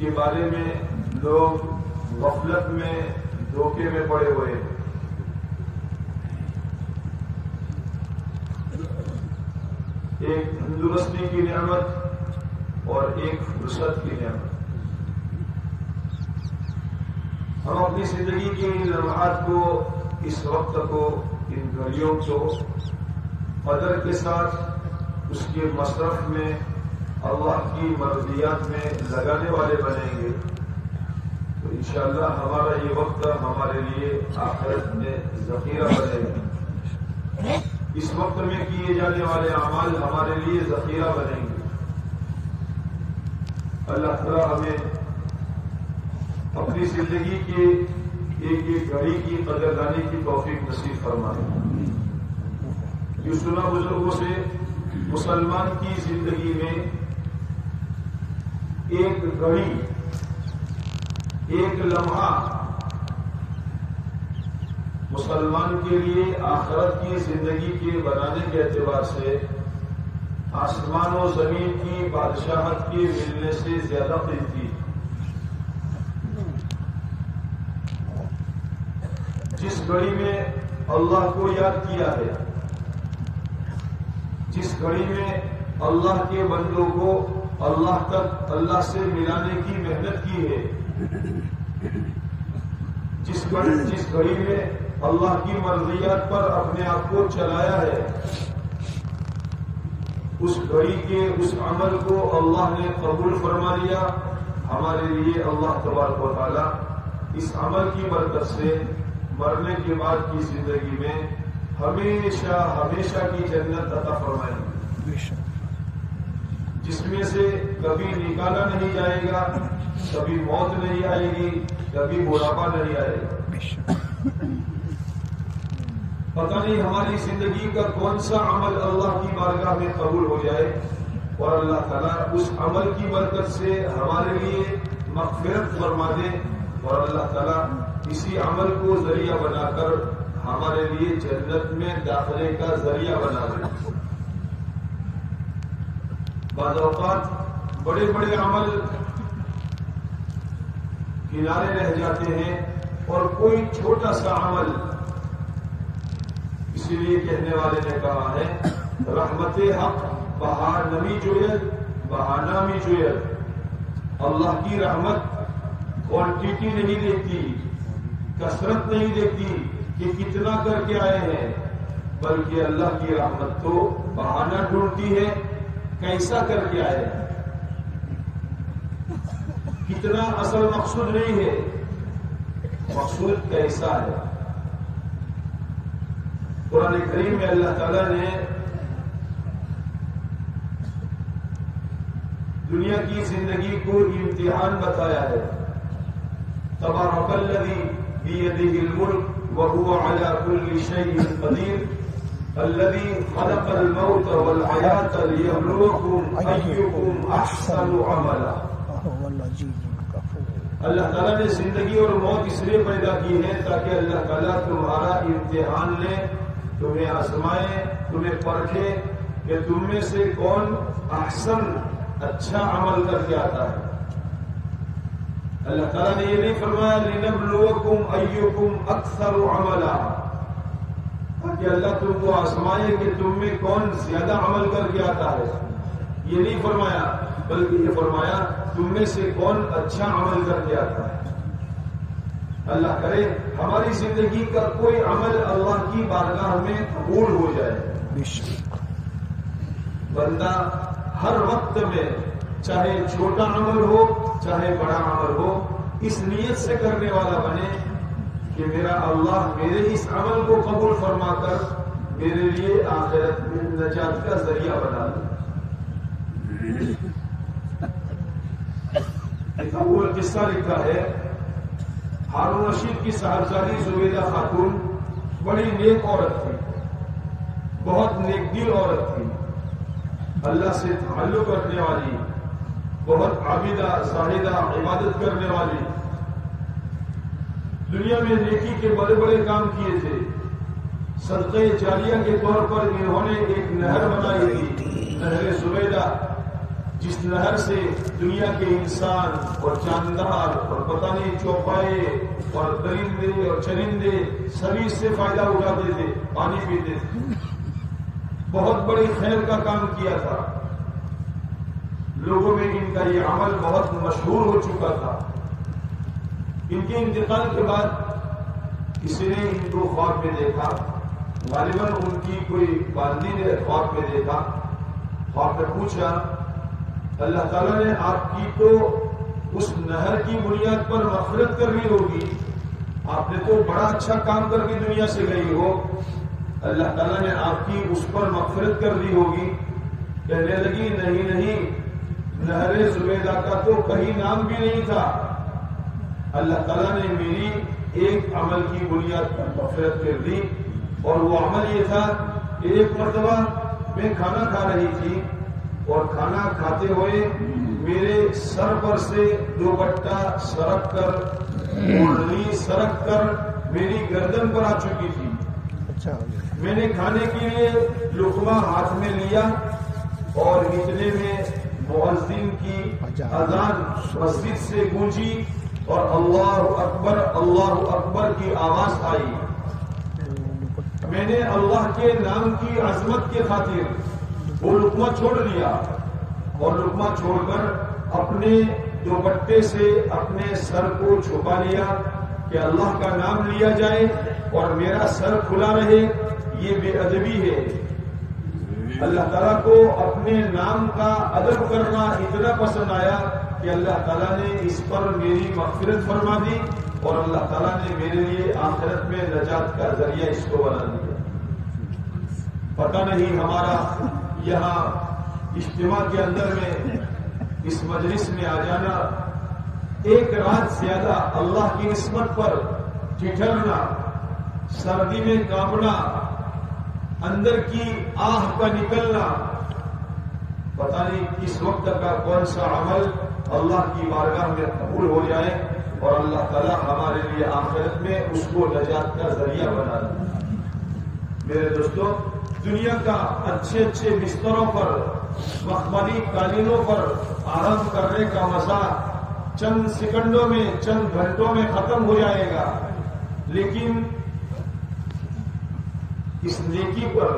کے بارے میں لوگ غفلت میں دھوکے میں پڑے ہوئے ہیں. ایک تندرستی کی نعمت اور ایک فرصت کی نعمت. ہم اپنی زندگی کے ان لمحات کو، اس وقت کو، ان گھڑیوں کو قدر کے ساتھ اس کے مصرف میں اللہ کی مرضیات میں لگانے والے بنیں گے تو انشاءاللہ ہمارا یہ وقت ہمارے لیے آخرت میں ذخیرہ بنے گا. اس وقت میں کیے جانے والے اعمال ہمارے لیے ذخیرہ بنیں گے. اللہ تعالیٰ ہمیں اپنی زندگی کے ایک ایک گھڑی کی قدردانی کی توفیق نصیب فرمائے. یہ سنا بزرگوں سے مسلمان کی زندگی میں ایک گھڑی، ایک لمحہ مسلمان کے لیے آخرت کی زندگی کے بنانے کے اعتبار سے آسمان و زمین کی بادشاہت کے ملنے سے زیادہ قیمتی. جس گھڑی میں اللہ کو یاد کیا ہے، جس گھڑی میں اللہ کے بندوں کو اللہ تک اللہ سے ملانے کی محنت کی ہے، جس گھڑی میں اللہ کی مرضیات پر اپنے آپ کو چلایا ہے، اس گھڑی کے اس عمل کو اللہ نے قبول فرما لیا. ہمارے لیے اللہ تبارک و تعالیٰ اس عمل کی برکت سے مرنے کے بعد کی زندگی میں ہمیشہ ہمیشہ کی جنت عطا فرمائے گی، جس میں سے کبھی نکالا نہیں جائے گا، کبھی موت نہیں آئے گی، کبھی بڑھاپا نہیں آئے گا. پتہ نہیں ہماری زندگی کا کون سا عمل اللہ کی بارگاہ میں قبول ہو جائے اور اللہ تعالیٰ اس عمل کی برکت سے ہمارے لیے مغفرت فرما دے اور اللہ تعالیٰ اسی عمل کو ذریعہ بنا کر ہمارے لیے جنت میں داخلے کا ذریعہ بنا دے. بعض اوقات بڑے بڑے عمل کنارے رہ جاتے ہیں اور کوئی چھوٹا سا عمل، اسی لیے کہنے والے نے کہا ہے رحمت حق بہار نمی جوید بہانہ می جوید. اللہ کی رحمت کوانٹیٹی نہیں دیکھتی، کثرت نہیں دیکھتی کہ کتنا کر کے آئے ہیں، بلکہ اللہ کی رحمت تو بہانہ ڈھونڈتی ہے کیسا کر کے آئے ہیں. کتنا اصل مقصود نہیں ہے، مقصود کیسا ہے. قرآن کریم میں اللہ تعالیٰ نے دنیا کی زندگی کو امتحان بتایا ہے. تبارک الذی بیدہ الملک وہو علی کل شیء قدیر الذی خلق الموت والحیاۃ لیبلوکم ایکم احسن عملا. اللہ تعالیٰ نے زندگی اور موت اس لیے پیدا کی ہے تاکہ اللہ تعالیٰ تمہارا امتحان لے، تمہیں آزمائے، تمہیں پرکھے کہ تم میں سے کون احسن اچھا عمل کر کے آتا ہے. اللہ تعالیٰ نے یہ نہیں فرمایا لنبلوکم ایکم اکثر عملا، تاکہ اللہ تم کو آزمائے کہ تم میں کون زیادہ عمل کر کے آتا ہے. یہ نہیں فرمایا، بلکہ یہ فرمایا تم میں سے کون اچھا عمل کر کے آتا ہے. اللہ کرے ہماری زندگی کا کوئی عمل اللہ کی بارگاہ میں قبول ہو جائے. بندہ ہر وقت میں چاہے چھوٹا عمل ہو چاہے بڑا عمل ہو اس نیت سے کرنے والا بنے کہ میرا اللہ میرے اس عمل کو قبول فرما کر میرے لیے آخرت میں نجات کا ذریعہ بنا دے. ایک اول قصہ لکھا ہے، ہارون رشید کی صاحبزادی زبیدہ خاتون بڑی نیک عورت تھی، بہت نیک دل عورت تھی، اللہ سے تعلق رکھنے والی، بہت عابدہ زاہدہ عبادت کرنے والی. دنیا میں نیکی کے بڑے بڑے کام کیے تھے. صدقہ جاریہ کے طور پر انہوں نے ایک نہر بنائی تھی، نہر زبیدہ، جس نہر سے دنیا کے انسان اور جاندار اور پتہ نہیں چوپائے اور درندے اور چرندے سبھی سے فائدہ اٹھاتے تھے، پانی پیتے تھے، بہت بڑی خیر کا کام کیا تھا، لوگوں میں ان کا یہ عمل بہت مشہور ہو چکا تھا۔ ان کے انتقال کے بعد کسی نے ان کو خواب میں دیکھا، غالباً ان کی کوئی والدی نے خواب میں دیکھا، خواب میں پوچھا اللہ تعالیٰ نے آپ کی تو اس نہر کی بنیاد پر مغفرت کرنی ہوگی، آپ نے تو بڑا اچھا کام کر کے دنیا سے گئی ہو، اللہ تعالیٰ نے آپ کی اس پر مغفرت کر دی ہوگی۔ کہنے لگی نہیں، نہر زبیدہ کا تو کہیں نام بھی نہیں تھا، اللہ تعالیٰ نے میری ایک عمل کی بنیاد پر مغفرت کر دی، اور وہ عمل یہ تھا کہ ایک مرتبہ میں کھانا کھا رہی تھی اور کھانا کھاتے ہوئے میرے سر پر سے دوپٹہ سرک کر اوڑھنی سرک کر میری گردن پر آ چکی تھی۔ میں نے کھانے کے لیے لقمہ ہاتھ میں لیا اور اتنے میں مؤذن کی اذان مسجد سے گونجی اور اللہ اکبر کی آواز آئی۔ میں نے اللہ کے نام کی عظمت کے خاطر وہ لقمہ چھوڑ دیا اور لقمہ چھوڑ کر اپنے دوپٹے سے اپنے سر کو چھپا لیا کہ اللہ کا نام لیا جائے اور میرا سر کھلا رہے، یہ بے ادبی ہے۔ اللہ تعالیٰ کو اپنے نام کا ادب کرنا اتنا پسند آیا کہ اللہ تعالیٰ نے اس پر میری مغفرت فرما دی اور اللہ تعالیٰ نے میرے لیے آخرت میں نجات کا ذریعہ اس کو بنا دیا۔ پتہ نہیں ہمارا یہاں اجتماع کے اندر میں اس مجلس میں آ جانا، ایک رات زیادہ اللہ کی نسبت پر ٹھٹھرنا، سردی میں کانپنا، اندر کی آہ کا نکلنا، پتہ نہیں کس وقت کا کون سا عمل اللہ کی بارگاہ میں قبول ہو جائے اور اللہ تعالیٰ ہمارے لیے آخرت میں اس کو نجات کا ذریعہ بنا دے۔ میرے دوستو، دنیا کا اچھے بستروں پر، مخملی قالینوں پر آرام کرنے کا مزہ چند سیکنڈوں میں، چند گھنٹوں میں ختم ہو جائے گا، لیکن اس نیکی پر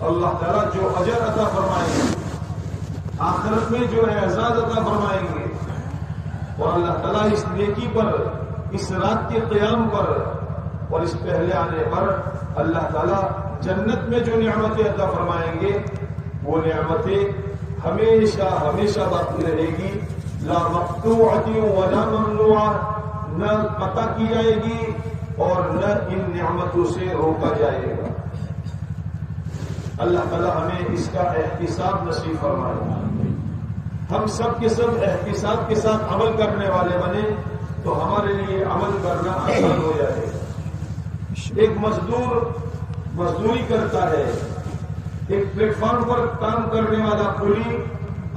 اللہ تعالیٰ جو اجر عطا فرمائیں گے، آخرت میں جو اعزاز عطا فرمائیں گے، اور اللہ تعالیٰ اس نیکی پر، اس رات کے قیام پر اور اس پہلے آنے پر اللہ تعالیٰ جنت میں جو نعمتیں عطا فرمائیں گے وہ نعمتیں ہمیشہ باقی رہے گی، لا مقطوعۃ ولا ممنوعۃ، نہ قطع کی جائے گی اور نہ ان نعمتوں سے روکا جائے گا۔ اللہ تعالیٰ ہمیں اس کا احتساب نصیب فرمائے، ہم سب کے سب احتساب کے ساتھ عمل کرنے والے بنے تو ہمارے لیے عمل کرنا آسان ہو جائے گا۔ ایک مزدور مزدوری کرتا ہے، ایک پلیٹ فارم پر کام کرنے والا کولی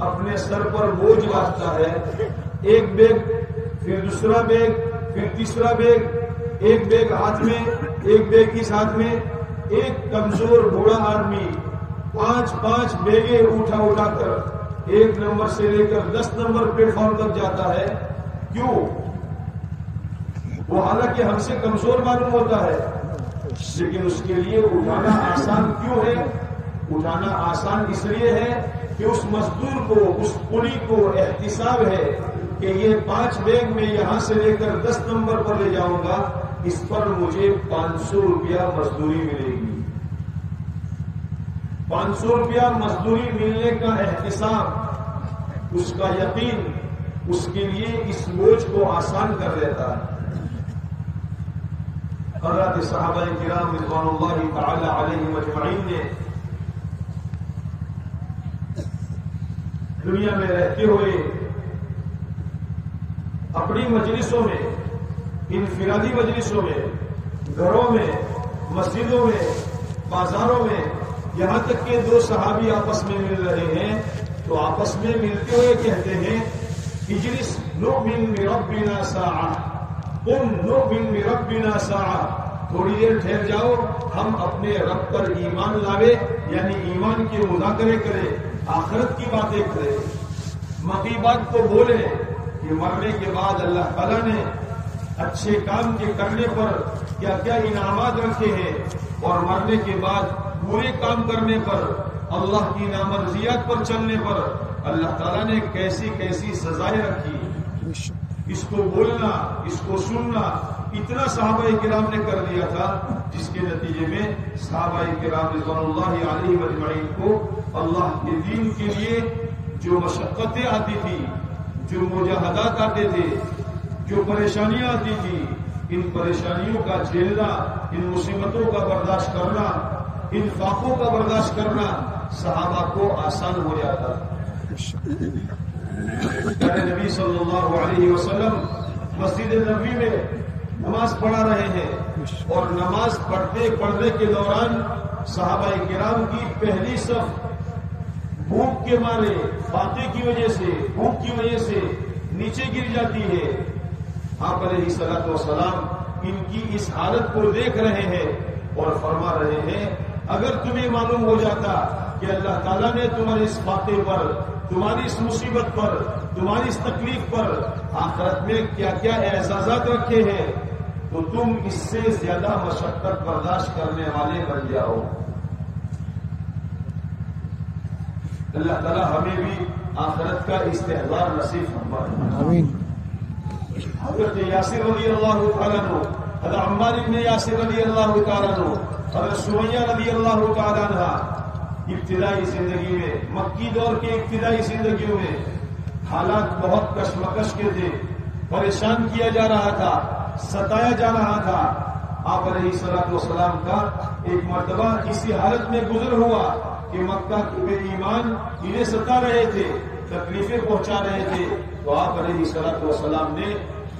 اپنے سر پر بوجھ لاتا ہے، ایک بیگ، پھر دوسرا بیگ، پھر تیسرا بیگ، ایک بیگ ہاتھ میں، ایک بیگ اس ہاتھ میں، ایک کمزور بوڑھا آدمی 5 بیگیں اٹھا کر 1 نمبر سے لے کر 10 نمبر پلیٹ فارم تک جاتا ہے۔ کیوں؟ وہ حالانکہ ہم سے کمزور معلوم ہوتا ہے، لیکن اس کے لیے اٹھانا آسان کیوں ہے؟ اٹھانا آسان اس لیے ہے کہ اس مزدور کو، اس کولی کو احتساب ہے کہ یہ 5 بیگ میں یہاں سے لے کر 10 نمبر پر لے جاؤں گا، اس پر مجھے 500 روپیہ مزدوری ملے گی۔ 500 روپیہ مزدوری ملنے کا احتساب، اس کا یقین اس کے لیے اس بوجھ کو آسان کر دیتا ہے۔ حضرات صحابہ کرام رضوان اللہ تعالی علیہم اجمعین نے دنیا میں رہتے ہوئے اپنی مجلسوں میں، انفرادی مجلسوں میں، گھروں میں، مسجدوں میں، بازاروں میں، یہاں تک کہ 2 صحابی آپس میں مل رہے ہیں تو آپس میں ملتے ہوئے کہتے ہیں اجلس نؤمن بربنا ساعہ، قم نؤمن بربنا ساعہ، تھوڑی دیر ٹھہر جاؤ، ہم اپنے رب پر ایمان لاوے، یعنی ایمان کے مذاکرے کریں، آخرت کی باتیں کریں۔ مغیبات کو بولے کہ مرنے کے بعد اللہ تعالیٰ نے اچھے کام کے کرنے پر کیا کیا انعامات رکھے ہیں، اور مرنے کے بعد برے کام کرنے پر، اللہ کی نامرضیات پر چلنے پر اللہ تعالیٰ نے کیسی کیسی سزائیں رکھی. اس کو بولنا، اس کو سننا اتنا صحابہ کرام نے کر دیا تھا، جس کے نتیجے میں صحابہ کرام رضوان اللہ علیہ اجمعین کو اللہ کے دین کے لیے جو مشقتیں آتی تھی، جو مجاہدات آتے تھے، جو پریشانیاں آتی تھی، ان پریشانیوں کا جھیلنا، ان مصیبتوں کا برداشت کرنا، ان فاقوں کا برداشت کرنا صحابہ کو آسان ہو جاتا. نبی صلی اللہ علیہ وسلم مسجد نبوی میں نماز پڑھا رہے ہیں، اور نماز پڑھنے کے دوران صحابہ کرام کی پہلی صف بھوک کے مارے، فاقے کی وجہ سے، بھوک کی وجہ سے نیچے گر جاتی ہے. آپ علیہ الصلوۃ والسلام ان کی اس حالت کو دیکھ رہے ہیں اور فرما رہے ہیں، اگر تمہیں معلوم ہو جاتا کہ اللہ تعالیٰ نے تمہارے اس فاقے پر، تمہاری اس مصیبت پر، تمہاری اس تکلیف پر آخرت میں کیا کیا اعزازات رکھے ہیں، تو تم اس سے زیادہ مشقت برداشت کرنے والے بن جاؤ. اللہ تعالیٰ ہمیں بھی آخرت کا استحضار نصیب فرمائے. آمین. حضرت یاسر رضی اللہ تعالیٰ عنہ، حضرت عمار بن یاسر رضی اللہ تعالیٰ عنہ، حضرت سمیہ رضی اللہ تعالیٰ عنہ ابتدائی زندگی میں، مکی دور کے ابتدائی زندگیوں میں حالات بہت کشمکش کے تھے، پریشان کیا جا رہا تھا، ستایا جا رہا تھا. آپ علیہ الصلوۃ والسلام کا ایک مرتبہ اسی حالت میں گزر ہوا کہ مکہ کے بے ایمان انہیں ستا رہے تھے، تکلیفیں پہنچا رہے تھے، تو آپ علیہ الصلوۃ والسلام نے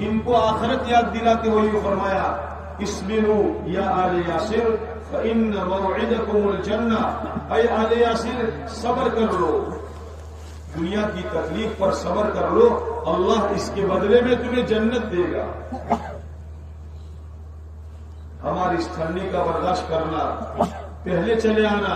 ان کو آخرت یاد دلاتے ہوئے فرمایا، اصبروا یا آل یاسر فإن موعدکم الجنہ. اے آل یاسر صبر کر لو، دنیا کی تکلیف پر صبر کر لو، اللہ اس کے بدلے میں تمہیں جنت دے گا. ہماری اس ٹھنڈی کا برداشت کرنا، پہلے چلے آنا،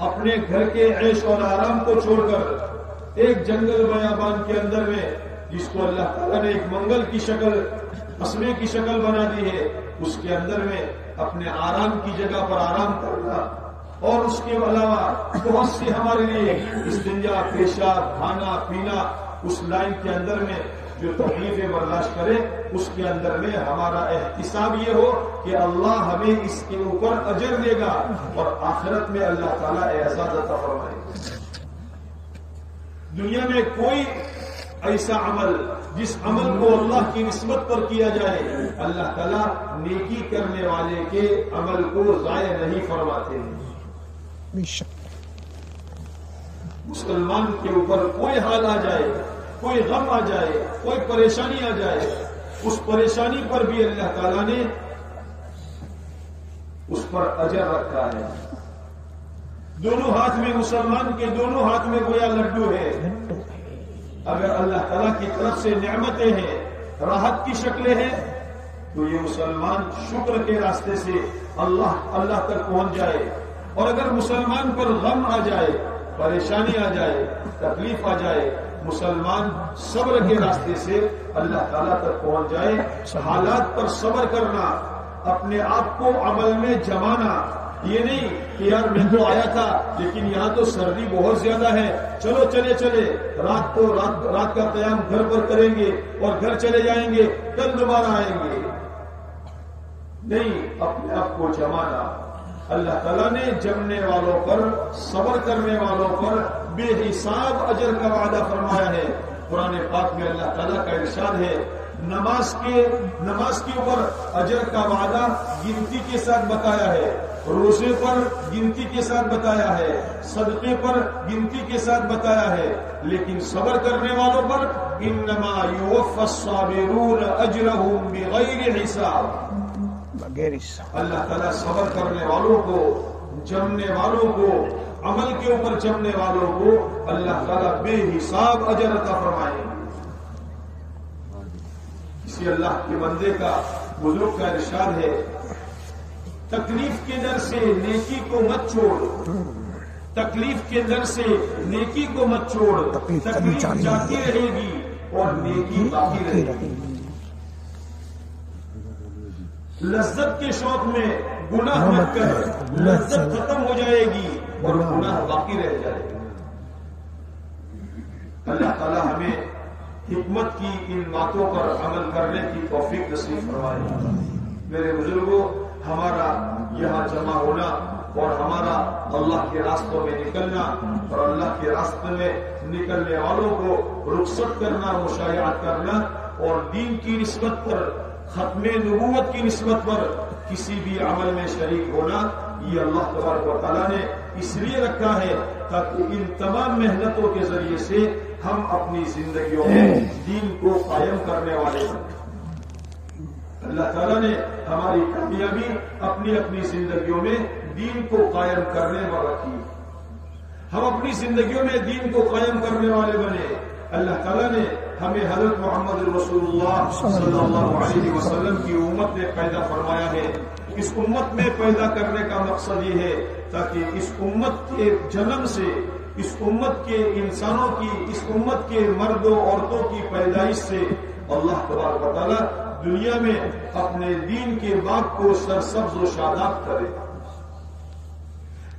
اپنے گھر کے عیش اور آرام کو چھوڑ کر ایک جنگل بیابان کے اندر میں، جس کو اللہ تعالیٰ نے ایک منگل کی شکل، قصبے کی شکل بنا دی ہے، اس کے اندر میں اپنے آرام کی جگہ پر آرام کرنا، اور اس کے علاوہ بہت سی ہمارے لیے استنجا، پیشاب، کھانا پینا، اس لائن کے اندر میں جو تکلیفیں برداشت کرے، اس کے اندر میں ہمارا احتساب یہ ہو کہ اللہ ہمیں اس کے اوپر اجر دے گا، اور آخرت میں اللہ تعالیٰ اعزاز عطا فرمائے گا. دنیا میں کوئی ایسا عمل جس عمل کو اللہ کی نسبت پر کیا جائے، اللہ تعالیٰ نیکی کرنے والے کے عمل کو ضائع نہیں فرماتے ہیں. مسلمان کے اوپر کوئی حال آ جائے، کوئی غم آ جائے، کوئی پریشانی آ جائے، اس پریشانی پر بھی اللہ تعالیٰ نے اس پر اجر رکھا ہے. دونوں ہاتھ میں، مسلمان کے دونوں ہاتھ میں گویا لڈو ہے. اگر اللہ تعالیٰ کی طرف سے نعمتیں ہیں، راحت کی شکلیں ہیں، تو یہ مسلمان شکر کے راستے سے اللہ تک پہنچ جائے. اور اگر مسلمان پر غم آ جائے، پریشانی آ جائے، تکلیف آ جائے، مسلمان صبر کے راستے سے اللہ تعالیٰ تک پہنچ جائے. حالات پر صبر کرنا، اپنے آپ کو عمل میں جمانا، یہ نہیں کہ یار میں تو آیا تھا لیکن یہاں تو سردی بہت زیادہ ہے، چلو چلے رات کا قیام گھر پر کریں گے اور گھر چلے جائیں گے، کل دوبارہ آئیں گے. نہیں، اپنے آپ کو جمانا. اللہ تعالیٰ نے جمنے والوں پر، صبر کرنے والوں پر بے حساب اجر کا وعدہ فرمایا ہے. قرآن پاک میں اللہ تعالیٰ کا ارشاد ہے، نماز کے اوپر اجر کا وعدہ گنتی کے ساتھ بتایا ہے، روزے پر گنتی کے ساتھ بتایا ہے، صدقے پر گنتی کے ساتھ بتایا ہے، لیکن صبر کرنے والوں پر انما یوفی الصابرون اجرهم بغیر حساب. اللہ تعالیٰ صبر کرنے والوں کو، جمنے والوں کو، عمل کے اوپر جمنے والوں کو اللہ تعالیٰ بے حساب اجر عطا فرمائے گا. اسی اللہ کے بندے کا، بزرگ کا ارشاد ہے، تکلیف کے ڈر سے نیکی کو مت چھوڑ، تکلیف کے در سے نیکی کو مت چھوڑ، تکلیف جاتی رہے گی اور نیکی باقی رہے گی۔ لذت کے شوق میں گناہ مت کر، لذت ختم ہو جائے گی اور گناہ باقی رہ جائے گا۔ اللہ تعالی ہمیں حکمت کی ان باتوں پر عمل کرنے کی توفیق نصیب فرمائے۔ میرے بزرگوں، ہمارا یہاں جمع ہونا اور ہمارا اللہ کے راستوں میں نکلنا اور اللہ کے راستے میں نکلنے والوں کو رخصت کرنا، مشایعت کرنا اور دین کی نسبت پر، ختم نبوت کی نسبت پر کسی بھی عمل میں شریک ہونا، یہ اللہ تبارک و تعالیٰ نے اس لیے رکھا ہے تاکہ ان تمام محنتوں کے ذریعے سے ہم اپنی زندگیوں میں دین کو قائم کرنے والے ہیں۔ اللہ تعالیٰ نے ہماری کامیابی اپنی اپنی زندگیوں میں دین کو قائم کرنے میں رکھی۔ ہم اپنی زندگیوں میں دین کو قائم کرنے والے بنے۔ اللہ تعالیٰ نے ہمیں حضرت محمد رسول اللہ صلی اللہ علیہ وسلم کی امت میں پیدا فرمایا ہے۔ اس امت میں پیدا کرنے کا مقصد یہ ہے تاکہ اس امت کے جنم سے، اس امت کے انسانوں کی، اس امت کے مرد و عورتوں کی پیدائش سے اللہ تبارک و تعالیٰ دنیا میں اپنے دین کے باغ کو سرسبز و شاداب کرے۔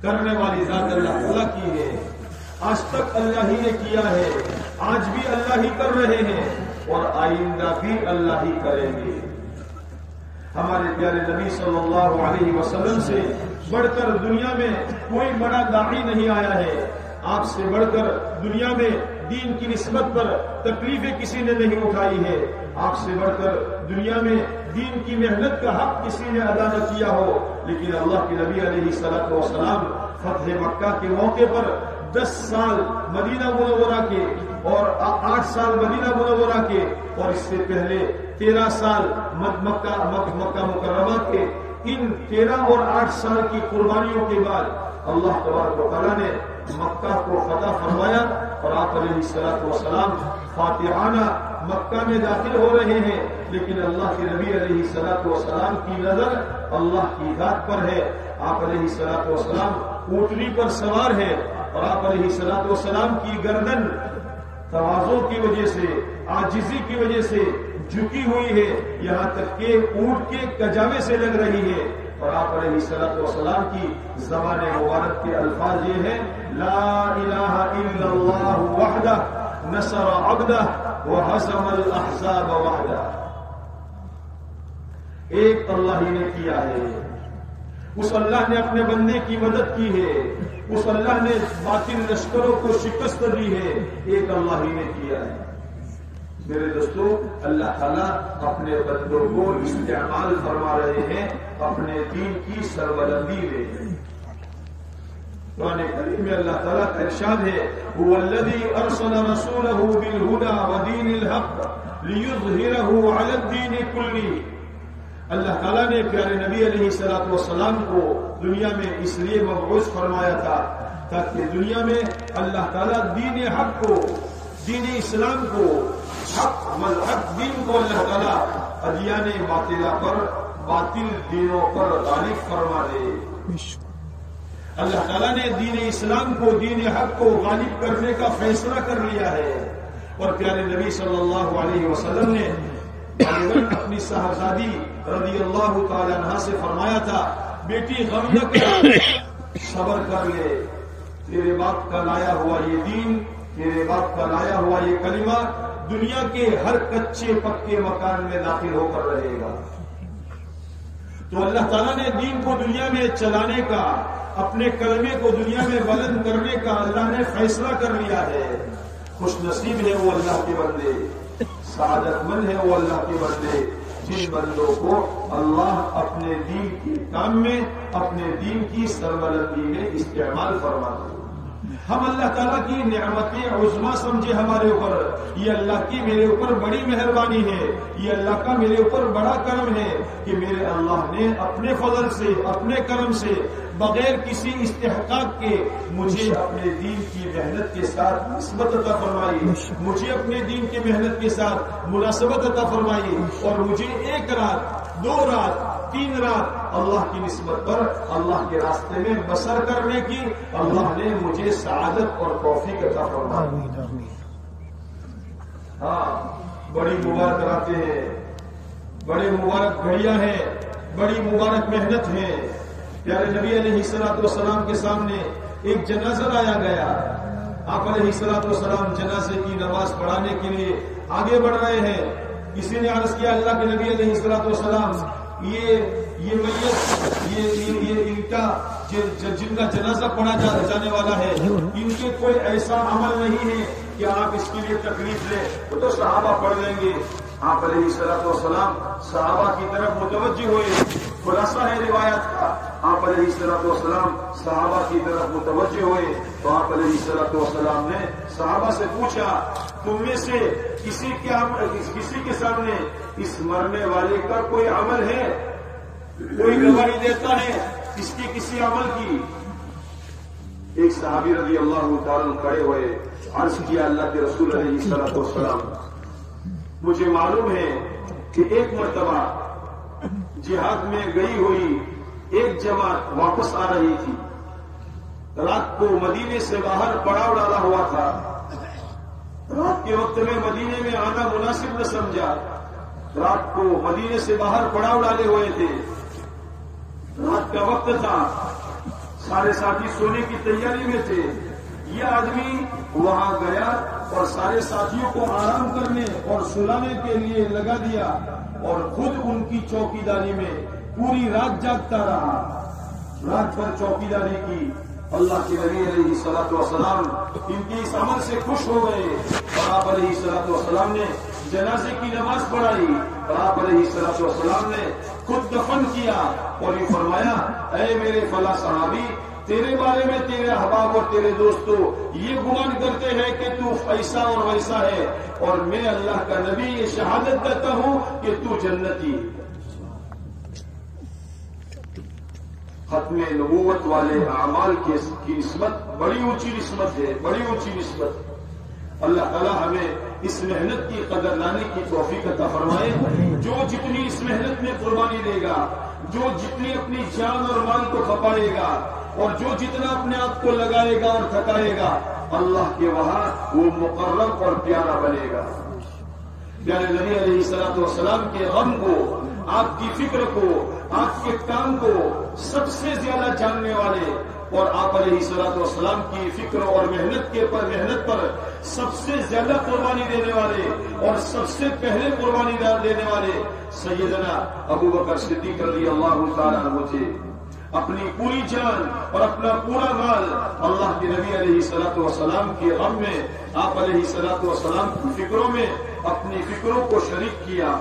کرنے والی ذات اللہ تعالیٰ کی ہے، آج تک اللہ ہی نے کیا ہے، آج بھی اللہ ہی کر رہے ہیں اور آئندہ بھی اللہ ہی کریں گے۔ ہمارے پیارے نبی صلی اللہ علیہ وسلم سے بڑھ کر دنیا میں کوئی بڑا داعی نہیں آیا ہے۔ آپ سے بڑھ کر دنیا میں دین کی نسبت پر تکلیفیں کسی نے نہیں اٹھائی ہے۔ آپ سے بڑھ کر دنیا میں دین کی محنت کا حق کسی نے ادا نہ کیا ہو، لیکن اللہ کے نبی علیہ الصلوۃ والسلام فتح مکہ کے موقع پر 10 سال مدینہ منورہ کے اور 8 سال مدینہ منورہ کے اور اس سے پہلے 13 سال مکہ مکرمہ کے، ان 13 اور 8 سال کی قربانیوں کے بعد اللہ تبارک و تعالیٰ نے مکہ کو فتح فرمایا اور آپ علیہ الصلوۃ والسلام فاتحانہ مکہ میں داخل ہو رہے ہیں، لیکن اللہ کے نبی علیہ الصلوۃ والسلام کی نظر اللہ کی ذات پر ہے۔ آپ علیہ الصلوۃ والسلام اونٹنی پر سوار ہے اور آپ علیہ الصلوۃ والسلام کی گردن تواضع کی وجہ سے، عاجزی کی وجہ سے جھکی ہوئی ہے، یہاں تک کہ اونٹ کے کجاوے سے لگ رہی ہے، اور آپ علیہ الصلوۃ والسلام کی زبان مبارک کے الفاظ یہ ہیں: لا الہ الا اللہ وحدہ نصر عبدہ وہزم الاحزاب وحدہ۔ ایک اللہ ہی نے کیا ہے، اس اللہ نے اپنے بندے کی مدد کی ہے، اس اللہ نے باطل لشکروں کو شکست دی ہے، ایک اللہ ہی نے کیا ہے۔ میرے دوستو، اللہ تعالیٰ اپنے بندوں کو استعمال فرما رہے ہیں اپنے دین کی سربلندی میں۔ قرآن کریم میں اللہ تعالیٰ کا ارشاد ہے: هو الذي ارسل رسوله بالهدى ودين الحق ليظهره على الدين كله۔ اللہ تعالیٰ نے پیارے نبی علیہ الصلوۃ والسلام کو دنیا میں اس لیے مبعوث فرمایا تھا تاکہ دنیا میں اللہ تعالیٰ دین حق کو، دین اسلام کو، حق دین کو اللہ تعالیٰ ادیان باطلہ پر، باطل دینوں پر غالب فرما دے۔ اللہ تعالیٰ نے دین اسلام کو، دین حق کو غالب کرنے کا فیصلہ کر لیا ہے، اور پیارے نبی صلی اللہ علیہ وسلم نے اپنی صاحبزادی رضی اللہ تعالی عنہا سے فرمایا تھا: بیٹی غم نہ کر، صبر کر لے، تیرے باپ کا لایا ہوا یہ دین، تیرے باپ کا لایا ہوا یہ کلمہ دنیا کے ہر کچے پکے مکان میں داخل ہو کر رہے گا۔ تو اللہ تعالیٰ نے دین کو دنیا میں چلانے کا، اپنے کلمے کو دنیا میں بلند کرنے کا اللہ نے فیصلہ کر لیا ہے۔ خوش نصیب ہے وہ اللہ کے بندے، سعادت مند ہے وہ اللہ کے بندے جن بندوں کو اللہ اپنے دین کے کام میں، اپنے دین کی سربلندی میں استعمال فرماتے ہیں۔ ہم اللہ تعالیٰ کی نعمتیں عظمیٰ سمجھے ہمارے اوپر، یہ اللہ کی میرے اوپر بڑی مہربانی ہے، یہ اللہ کا میرے اوپر بڑا کرم ہے کہ میرے اللہ نے اپنے فضل سے، اپنے کرم سے، بغیر کسی استحقاق کے مجھے اپنے دین کی محنت کے ساتھ نسبت عطا فرمائی، مجھے اپنے دین کی محنت کے ساتھ مناسبت عطا فرمائی، اور مجھے 1 رات، 2 رات، 3 رات اللہ کی نسبت پر اللہ کے راستے میں بسر کرنے کی اللہ نے مجھے سعادت اور توفیق عطا فرمائی۔ ہاں، بڑی مبارک راتیں ہیں، بڑے مبارک گھڑیاں ہیں، بڑی مبارک محنت ہے۔ پیارے نبی علیہ الصلوۃ والسلام کے سامنے ایک جنازہ لایا گیا۔ آپ علیہ الصلوۃ والسلام جنازے کی نماز پڑھانے کے لیے آگے بڑھ رہے ہیں۔ کسی نے عرض کیا اللہ کے نبی علیہ الصلوۃ والسلام، یہ میت یہ ان کا جن کا جنازہ پڑھا جانے والا ہے، ان کے کوئی ایسا عمل نہیں ہے کہ آپ اس کے لیے تکلیف لیں، وہ تو صحابہ پڑھ لیں گے۔ آپ علیہ الصلوۃ والسلام صحابہ کی طرف متوجہ ہوئے۔ خلاصہ ہے روایت کا، آپ علیہ الصلوۃ والسلام صحابہ کی طرف متوجہ ہوئے تو آپ علیہ الصلوۃ والسلام نے صحابہ سے پوچھا، تم میں سے کسی کے سامنے اس مرنے والے کا کوئی عمل ہے؟ کوئی گواہی دیتا ہے اس کی کسی عمل کی؟ ایک صحابی رضی اللہ تعالی کھڑے ہوئے، عرض کیا اللہ کے رسول علیہ الصلوۃ والسلام، مجھے معلوم ہے کہ ایک مرتبہ جہاد میں گئی ہوئی ایک جماعت واپس آ رہی تھی۔ رات کو مدینے سے باہر پڑاؤ ڈالا ہوا تھا۔ رات کے وقت میں مدینے میں آنا مناسب نہ سمجھا۔ رات کو مدینے سے باہر پڑاؤ ڈالے ہوئے تھے۔ رات کا وقت تھا، سارے ساتھی سونے کی تیاری میں تھے۔ یہ آدمی وہاں گیا اور سارے ساتھیوں کو آرام کرنے اور سلانے کے لیے لگا دیا اور خود ان کی چوکیداری میں پوری رات جاگتا رہا۔ رات بھر چوکیداری کی۔ اللہ کے نبی علیہ الصلوۃ والسلام ان کی اس عمل سے خوش ہو گئے اور آپ علیہ الصلوۃ والسلام نے جنازے کی نماز پڑھائی اور آپ علیہ الصلوۃ والسلام نے خود دفن کیا اور یہ فرمایا، اے میرے فلاں صحابی، تیرے بارے میں تیرے احباب اور تیرے دوستوں یہ گمان کرتے ہیں کہ تو ایسا اور ویسا ہے، اور میں اللہ کا نبی یہ شہادت دیتا ہوں کہ تو جنتی۔ ختم نبوت والے اعمال کی نسبت بڑی اونچی نسبت ہے، بڑی اونچی نسبت۔ اللہ تعالیٰ ہمیں اس محنت کی قدر لانے کی توفیق عطا فرمائے۔ جو جتنی اس محنت میں قربانی دے گا، جو جتنی اپنی جان اور مال کو کھپائے گا اور جو جتنا اپنے آپ کو لگائے گا اور تھکائے گا، اللہ کے وہاں وہ مقرب اور پیارا بنے گا۔ پیارے نبی علیہ الصلوۃ والسلام کے غم کو، آپ کی فکر کو، آپ کے کام کو سب سے زیادہ جاننے والے اور آپ علیہ الصلوۃ والسلام کی فکر اور محنت پر سب سے زیادہ قربانی دینے والے اور سب سے پہلے قربانی دینے والے سیدنا ابو بکر صدیق رضی اللہ تعالیٰ عنہ تھے۔ اپنی پوری جان اور اپنا پورا مال اللہ کے نبی علیہ الصلوۃ والسلام کے غم میں، آپ علیہ الصلوۃ والسلام کی فکروں میں اپنی فکروں کو شریک کیا۔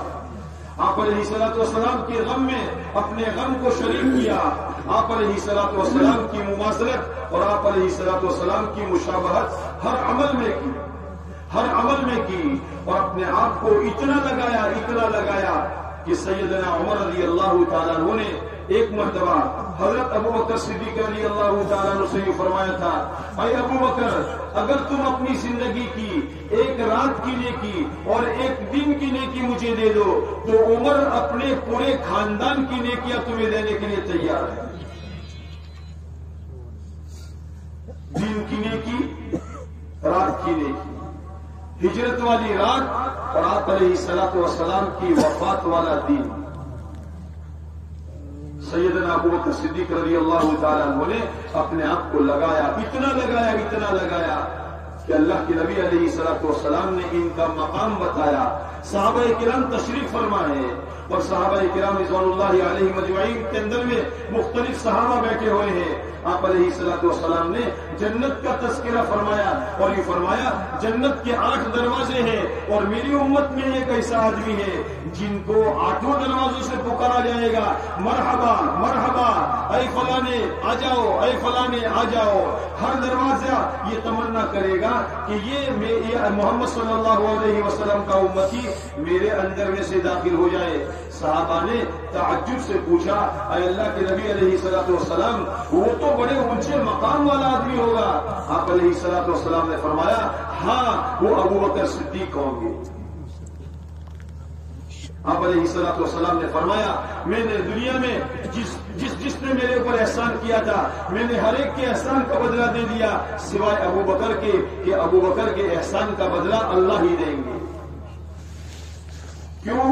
آپ علیہ الصلوۃ والسلام کے غم میں اپنے غم کو شریک کیا۔ آپ علیہ الصلوۃ والسلام کی مماثلت اور آپ علیہ الصلوۃ والسلام کی مشابہت ہر عمل میں کی اور اپنے آپ کو اتنا لگایا کہ سیدنا عمر رضی اللہ تعالیٰ عنہ نے ایک مرتبہ حضرت ابو بکر صدیق رضی اللہ تعالیٰ عنہ سے یہ فرمایا تھا، اے ابو بکر، اگر تم اپنی زندگی کی ایک رات کی نیکی اور ایک دن کی نیکی مجھے دے دو تو عمر اپنے پورے خاندان کی نیکیاں تمہیں دینے کے لیے تیار ہے۔ دن کی نیکی، رات کی نیکی، ہجرت والی رات اور آپ علیہ الصلوۃ والسلام کی وفات والا دن۔ سیدنا ابو بکر صدیق رضی اللہ تعالیٰ عنہ نے اپنے آپ کو لگایا، اتنا لگایا کہ اللہ کے نبی علیہ الصلوۃ والسلام نے ان کا مقام بتایا۔ صحابہ کرام تشریف فرما ہے اور صحابہ کرام رضوان اللہ علیہم اجمعین کے اندر میں مختلف صحابہ بیٹھے ہوئے ہیں۔ آپ علیہ الصلوۃ والسلام نے جنت کا تذکرہ فرمایا اور یہ فرمایا جنت کے 8 دروازے ہیں اور میری امت میں ایک ایسا آدمی ہے جن کو 8 دروازوں سے پکارا جائے گا، مرحبا مرحبا، اے فلانے آ جاؤ، اے فلانے آ جاؤ۔ ہر دروازہ یہ تمنا کرے گا کہ یہ محمد صلی اللہ علیہ وسلم کا امتی میرے اندر میں سے داخل ہو جائے۔ صحابہ نے تعجب سے پوچھا، اے اللہ کے نبی علیہ الصلوۃ والسلام، وہ تو بڑے اونچے مقام والا آدمی ہوگا۔ آپ علیہ الصلوۃ والسلام نے فرمایا، ہاں وہ ابو بکر صدیق ہوں گے۔ آپ علیہ الصلوۃ والسلام نے فرمایا میں نے دنیا میں جس نے میرے اوپر احسان کیا تھا میں نے ہر ایک کے احسان کا بدلہ دے دیا سوائے ابو بکر کے کہ ابو بکر کے احسان کا بدلہ اللہ ہی دیں گے. کیوں؟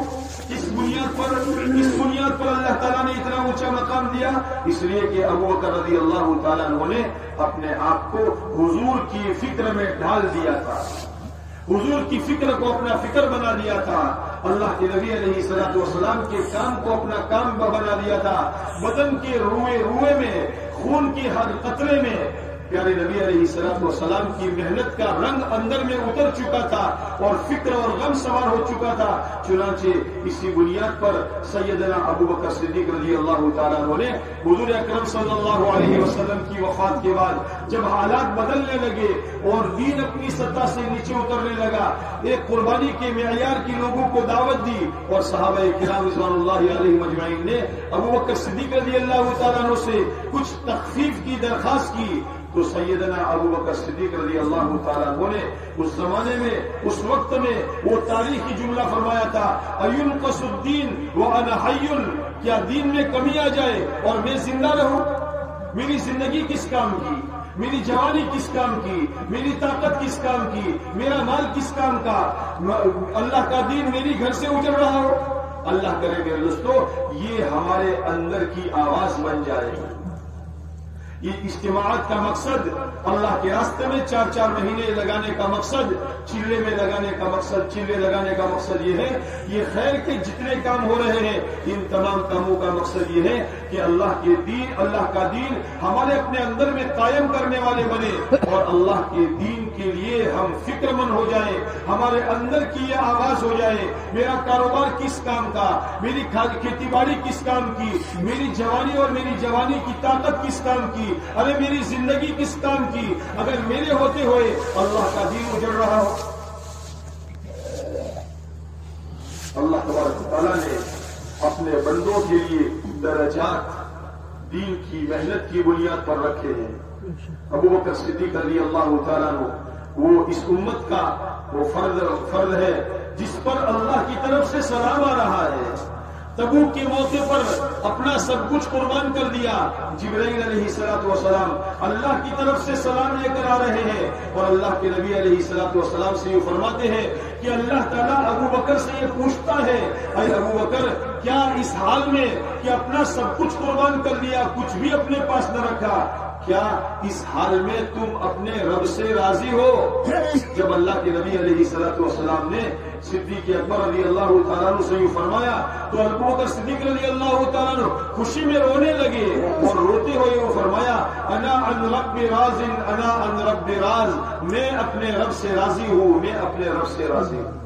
اس بنیاد پر اللہ تعالیٰ نے اتنا اونچا مقام دیا اس لیے کہ ابو بکر رضی اللہ تعالیٰ عنہ نے اپنے آپ کو حضور کی فکر میں ڈال دیا تھا، حضور کی فکر کو اپنا فکر بنا دیا تھا، اللہ کے نبی علیہ الصلوۃ والسلام کے کام کو اپنا کام بنا دیا تھا، بدن کے روئے میں خون کی ہر قطرے میں پیارے نبی علیہ الصلوۃ والسلام کی محنت کا رنگ اندر میں اتر چکا تھا اور فکر اور غم سوار ہو چکا تھا. چنانچہ اسی بنیاد پر سیدنا ابو بکر صدیق رضی اللہ تعالیٰ عنہ نے حضور اکرم صلی اللہ علیہ وسلم کی وفات کے بعد جب حالات بدلنے لگے اور دین اپنی سطح سے نیچے اترنے لگا ایک قربانی کے معیار کی لوگوں کو دعوت دی اور صحابہ کرام رضوان اللہ علیہم اجمعین نے ابو بکر صدیق رضی اللہ تعالیٰ عنہ سے کچھ تخفیف کی درخواست کی تو سیدنا ابو بکر صدیق رضی اللہ تعالیٰ عنہ نے اس زمانے میں اس وقت میں وہ تاریخی جملہ فرمایا تھا اَيُنْقَصُ الدِّينُ وَأَنَا حَيٌّ، کیا دین میں کمی آ جائے اور میں زندہ رہوں؟ میری زندگی کس کام کی، میری جوانی کس کام کی، میری طاقت کس کام کی، میرا مال کس کام کا، اللہ کا دین میری گھر سے اجڑ رہا ہو. اللہ کرے میرے دوستو یہ ہمارے اندر کی آواز بن جائے. یہ اجتماعات کا مقصد اللہ کے راستے میں 4 مہینے لگانے کا مقصد، چلے لگانے کا مقصد یہ ہے یہ خیر کے جتنے کام ہو رہے ہیں ان تمام کاموں کا مقصد یہ ہے کہ اللہ کا دین ہمارے اپنے اندر میں قائم کرنے والے بنے اور اللہ کے دین کے لیے ہم فکر مند ہو جائیں، ہمارے اندر کی یہ آواز ہو جائے میرا کاروبار کس کام کا، میری کھیتی باڑی کس کام کی، میری جوانی اور میری جوانی کی طاقت کس کام کی، ارے میری زندگی کس کام کی، اگر میرے ہوتے ہوئے اللہ کا دین اجڑ رہا ہو. اللہ تبارک و تعالیٰ نے اپنے بندوں کے لیے درجات دین کی محنت کی بنیاد پر رکھے ہیں. ابو بکر صدیق رضی اللہ تعالیٰ عنہ وہ اس امت کا وہ فرد ہے جس پر اللہ کی طرف سے سلام آ رہا ہے. تبوک کے موقع پر اپنا سب کچھ قربان کر دیا. جبرائیل علیہ الصلوۃ والسلام اللہ کی طرف سے سلام لے کر آ رہے ہیں اور اللہ کے نبی علیہ الصلوۃ والسلام سے یہ فرماتے ہیں کہ اللہ تعالیٰ ابو بکر سے یہ پوچھتا ہے اے ابو بکر کیا اس حال میں کہ اپنا سب کچھ قربان کر دیا کچھ بھی اپنے پاس نہ رکھا، کیا اس حال میں تم اپنے رب سے راضی ہو؟ جب اللہ کے نبی علیہ الصلوۃ والسلام نے صدیق اکبر رضی اللہ تعالیٰ عنہ سے یہ فرمایا تو ابو بکر صدیق رضی اللہ تعالیٰ عنہ خوشی میں رونے لگے اور روتے ہوئے وہ فرمایا انا عن رب راض، انا عن رب راض، میں اپنے رب سے راضی ہوں، میں اپنے رب سے راضی ہوں.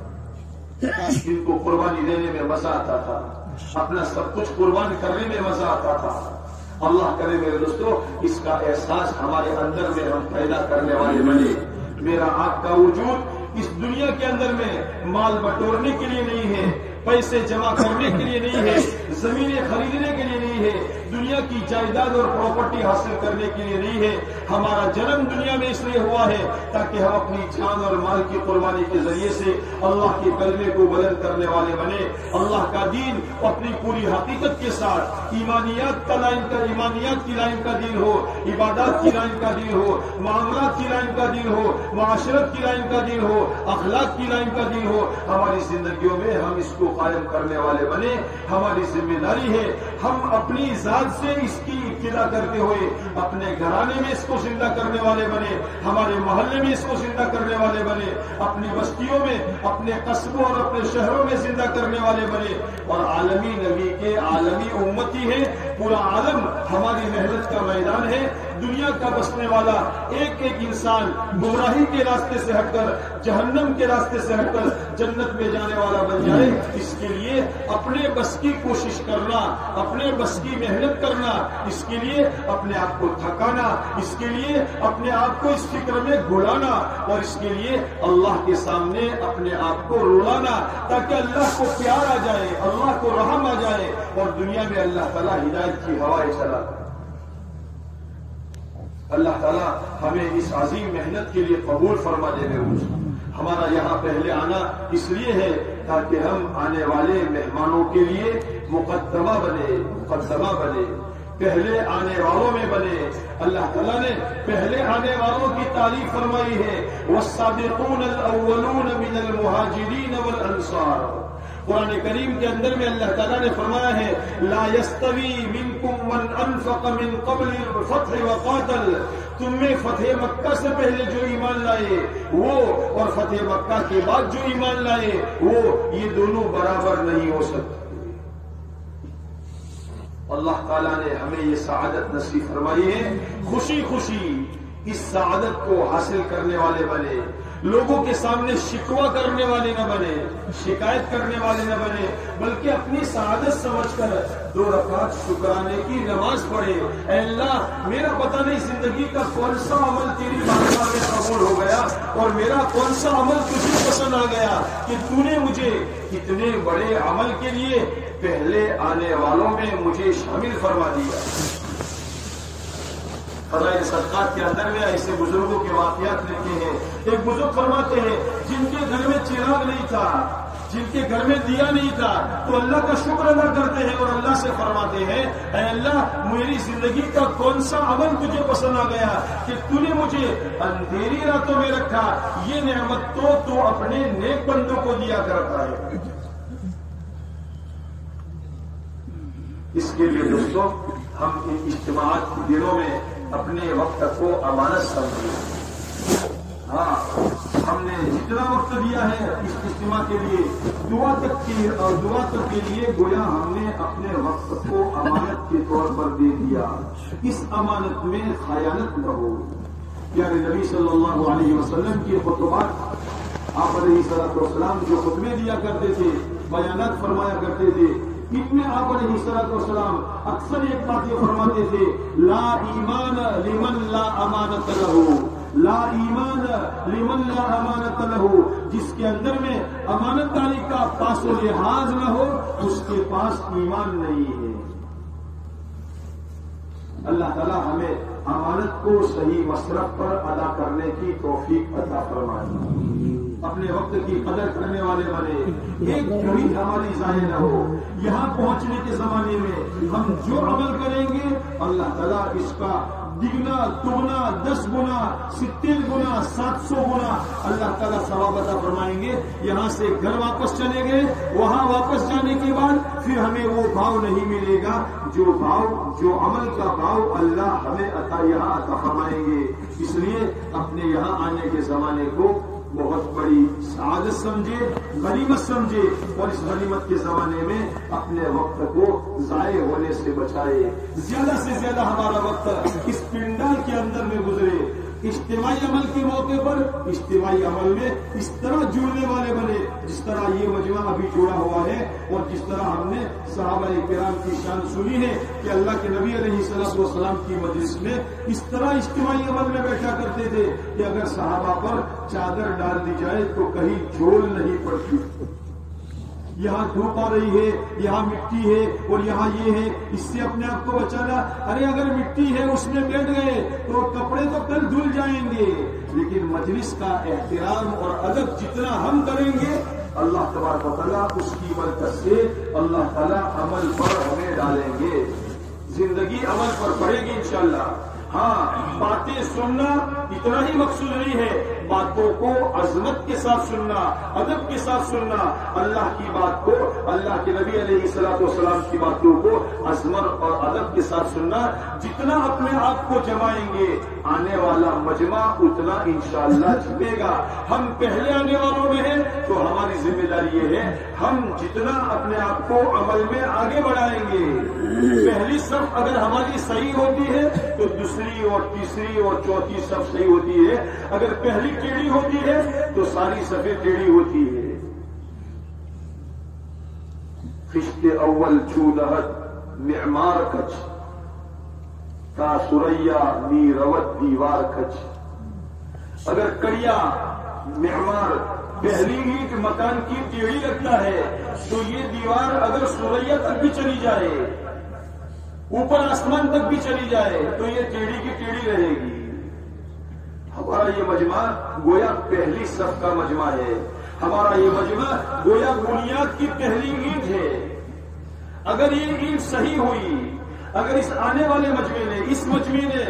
ان کو قربانی دینے میں مزہ آتا تھا، اپنا سب کچھ قربان کرنے میں مزہ آتا تھا. اللہ کرے میرے دوستو اس کا احساس ہمارے اندر میں ہم پیدا کرنے والے بنے. میرا آپ کا وجود اس دنیا کے اندر میں مال بٹورنے کے لیے نہیں ہے، پیسے جمع کرنے کے لیے نہیں ہے، زمینیں خریدنے کے لیے نہیں ہے، دنیا کی جائیداد اور پراپرٹی حاصل کرنے کے لیے نہیں ہے. ہمارا جنم دنیا میں اس لیے ہوا ہے تاکہ ہم اپنی جان اور مال کی قربانی کے ذریعے سے اللہ کے کلمے کو بلند کرنے والے بنے. اللہ کا دین اپنی پوری حقیقت کے ساتھ ایمانیات کی لائن کا دین ہو، عبادات کی لائن کا دین ہو، معاملات کی لائن کا دین ہو، معاشرت کی لائن کا دین ہو، اخلاق کی لائن کا دین ہو. ہماری زندگیوں میں ہم اس کو قائم کرنے والے بنے. ہماری ذمہ داری ہے ہم اپنی ذات سے اس کی ابتدا کرتے ہوئے اپنے گھرانے میں اس کو زندہ کرنے والے بنے، ہمارے محلے میں اس کو زندہ کرنے والے بنے، اپنی بستیوں میں، اپنے قصبوں اور اپنے شہروں میں زندہ کرنے والے بنے. اور عالمی نبی کے عالمی امتی ہے، پورا عالم ہماری محنت کا میدان ہے. دنیا کا بسنے والا ایک ایک انسان گمراہی کے راستے سے ہٹ کر جہنم کے راستے سے ہٹ کر جنت میں جانے والا بن جائے. اس کے لیے اپنے بس کی کوشش کرنا، اپنے بس کی محنت کرنا، اس کے لیے اپنے آپ کو تھکانا، اس کے لیے اپنے آپ کو اس فکر میں گھلانا اور اس کے لیے اللہ کے سامنے اپنے آپ کو رلانا تاکہ اللہ کو پیار آ جائے، اللہ کو رحم آ جائے اور دنیا میں اللہ تعالیٰ ہدایت کی ہوائیں چلا. اللہ تعالیٰ ہمیں اس عظیم محنت کے لیے قبول فرما دے. ہمارا یہاں پہلے آنا اس لیے ہے تاکہ ہم آنے والے مہمانوں کے لیے مقدمہ بنے، پہلے آنے والوں میں بنے۔ اللہ تعالیٰ نے پہلے آنے والوں کی تعریف فرمائی ہے، والسابقون الاولون من المہاجرین والانصار۔ قرآن کریم کے اندر میں اللہ تعالیٰ نے فرمایا ہے، لا يستوی منکم من انفق من قبل الفتح وقاتل، تم میں فتح مکہ سے پہلے جو ایمان لائے وہ اور فتح مکہ کے بعد جو ایمان لائے وہ، یہ دونوں برابر نہیں ہو سکتے۔ اللہ تعالیٰ نے ہمیں یہ سعادت نصیب فرمائی ہے، خوشی خوشی اس سعادت کو حاصل کرنے والے بنے، لوگوں کے سامنے شکوہ کرنے والے نہ بنے، شکایت کرنے والے نہ بنے، بلکہ اپنی سعادت سمجھ کر 2 رکعت شکرانے کی نماز پڑھے۔ اے اللہ، میرا پتہ نہیں زندگی کا کون سا عمل تیری بارگاہ میں قبول ہو گیا اور میرا کون سا عمل تجھے پسند آ گیا کہ تو نے مجھے اتنے بڑے عمل کے لیے پہلے آنے والوں میں مجھے شامل فرما دیا۔ فضائل صدقات کے اندر میں ایسے بزرگوں کے واقعات لکھے ہیں۔ ایک بزرگ فرماتے ہیں، جن کے گھر میں چراغ نہیں تھا، جن کے گھر میں دیا نہیں تھا، تو اللہ کا شکر ادا کرتے ہیں اور اللہ سے فرماتے ہیں، اے اللہ، میری زندگی کا کون سا عمل تجھے پسند آ گیا کہ تو نے مجھے اندھیری راتوں میں رکھا، یہ نعمت تو اپنے نیک بندوں کو دیا کرتا ہے۔ اس کے لیے دوستوں، ہم ان اجتماعات کے دنوں میں اپنے وقت کو امانت سمجھیں۔ ہاں، ہم نے جتنا وقت دیا ہے اس اجتماع کے لیے، دعا تک کے لیے گویا ہم نے اپنے وقت کو امانت کے طور پر دے دیا۔ اس امانت میں خیانت نہ ہو۔ یعنی نبی صلی اللہ علیہ وسلم کی خطبات، آپ علیہ الصلوۃ والسلام جو خطبے دیا کرتے تھے، بیانات فرمایا کرتے تھے، ان میں آپ علیہ الصلوۃ والسلام اکثر ایک بات یہ فرماتے تھے، لا ایمان لمن لا امانت لہ، لا ایمان لمن لا امانت لہ، جس کے اندر میں امانت داری کا پاس و لحاظ نہ ہو اس کے پاس ایمان نہیں ہے۔ اللہ تعالیٰ ہمیں امانت کو صحیح مصرف پر ادا کرنے کی توفیق عطا فرمائے۔ اپنے وقت کی قدر کرنے والے بنے، ایک گھڑی ہماری ضائع نہ ہو۔ یہاں پہنچنے کے زمانے میں ہم جو عمل کریں گے اللہ تعالیٰ اس کا دگنا دگنا 10 گنا 70 گنا 700 گنا اللہ تعالیٰ ثواب عطا فرمائیں گے۔ یہاں سے گھر واپس چلے گئے، وہاں واپس جانے کے بعد پھر ہمیں وہ بھاؤ نہیں ملے گا جو عمل کا بھاؤ اللہ ہمیں یہاں عطا فرمائیں گے۔ اس لیے اپنے یہاں آنے کے زمانے کو بہت بڑی سعادت سمجھے، غنیمت سمجھے، اور اس غنیمت کے زمانے میں اپنے وقت کو ضائع ہونے سے بچائے۔ زیادہ سے زیادہ ہمارا وقت اس پنڈال کے اندر میں گزرے۔ اجتماعی عمل کے موقع پر اجتماعی عمل میں اس طرح جڑنے والے بنے جس طرح یہ مجمع ابھی جڑا ہوا ہے، اور جس طرح ہم نے صحابہ کرام کی شان سنی ہے کہ اللہ کے نبی علیہ الصلوۃ والسلام کی مجلس میں اس طرح اجتماعی عمل میں بیٹھا کرتے تھے کہ اگر صحابہ پر چادر ڈال دی جائے تو کہیں جھول نہیں پڑتی۔ یہاں دھوپ آ رہی ہے، یہاں مٹی ہے اور یہاں یہ ہے، اس سے اپنے آپ کو بچانا۔ ارے اگر مٹی ہے اس میں بیٹھ گئے تو کپڑے تو کل دھل جائیں گے، لیکن مجلس کا احترام اور ادب جتنا ہم کریں گے اللہ تبارک و تعالیٰ اس کی برکت سے اللہ تعالیٰ عمل پر ہمیں ڈالیں گے۔ زندگی عمل پر پڑے گی انشاءاللہ۔ ہاں، باتیں سننا اتنا ہی مقصود نہیں ہے، باتوں کو عظمت کے ساتھ سننا، ادب کے ساتھ سننا، اللہ کی بات کو، اللہ کے نبی علیہ الصلوۃ والسلام کی باتوں کو عظمت اور ادب کے ساتھ سننا۔ جتنا اپنے آپ کو جمائیں گے آنے والا مجمع اتنا انشاءاللہ جمے گا۔ ہم پہلے آنے والوں میں ہیں تو ہماری ذمہ داری یہ ہے، ہم جتنا اپنے آپ کو عمل میں آگے بڑھائیں گے، پہلی صف اگر ہماری صحیح ہوتی ہے تو دوسری اور تیسری اور چوتھی صف صحیح ہوتی ہے، اگر پہلی ٹیڑھی ہوتی ہے تو ساری صفیں ٹیڑھی ہوتی ہے۔ خشت اول چودہت معمار کچ تا سریا می روت دیوار کچ، اگر کڑیا معمار پہلی اینٹ مکان کی ٹیڑھی رکھتا ہے تو یہ دیوار اگر سریا تک بھی چلی جائے، اوپر آسمان تک بھی چلی جائے تو یہ ٹیڑھی کی ٹیڑھی رہے گی۔ ہمارا یہ مجمع گویا پہلی صف کا مجمع ہے۔ ہمارا یہ مجمع گویا بنیاد کی پہلی اینٹ ہے. اگر یہ اینٹ صحیح ہوئی، اگر اس آنے والے مجمع نے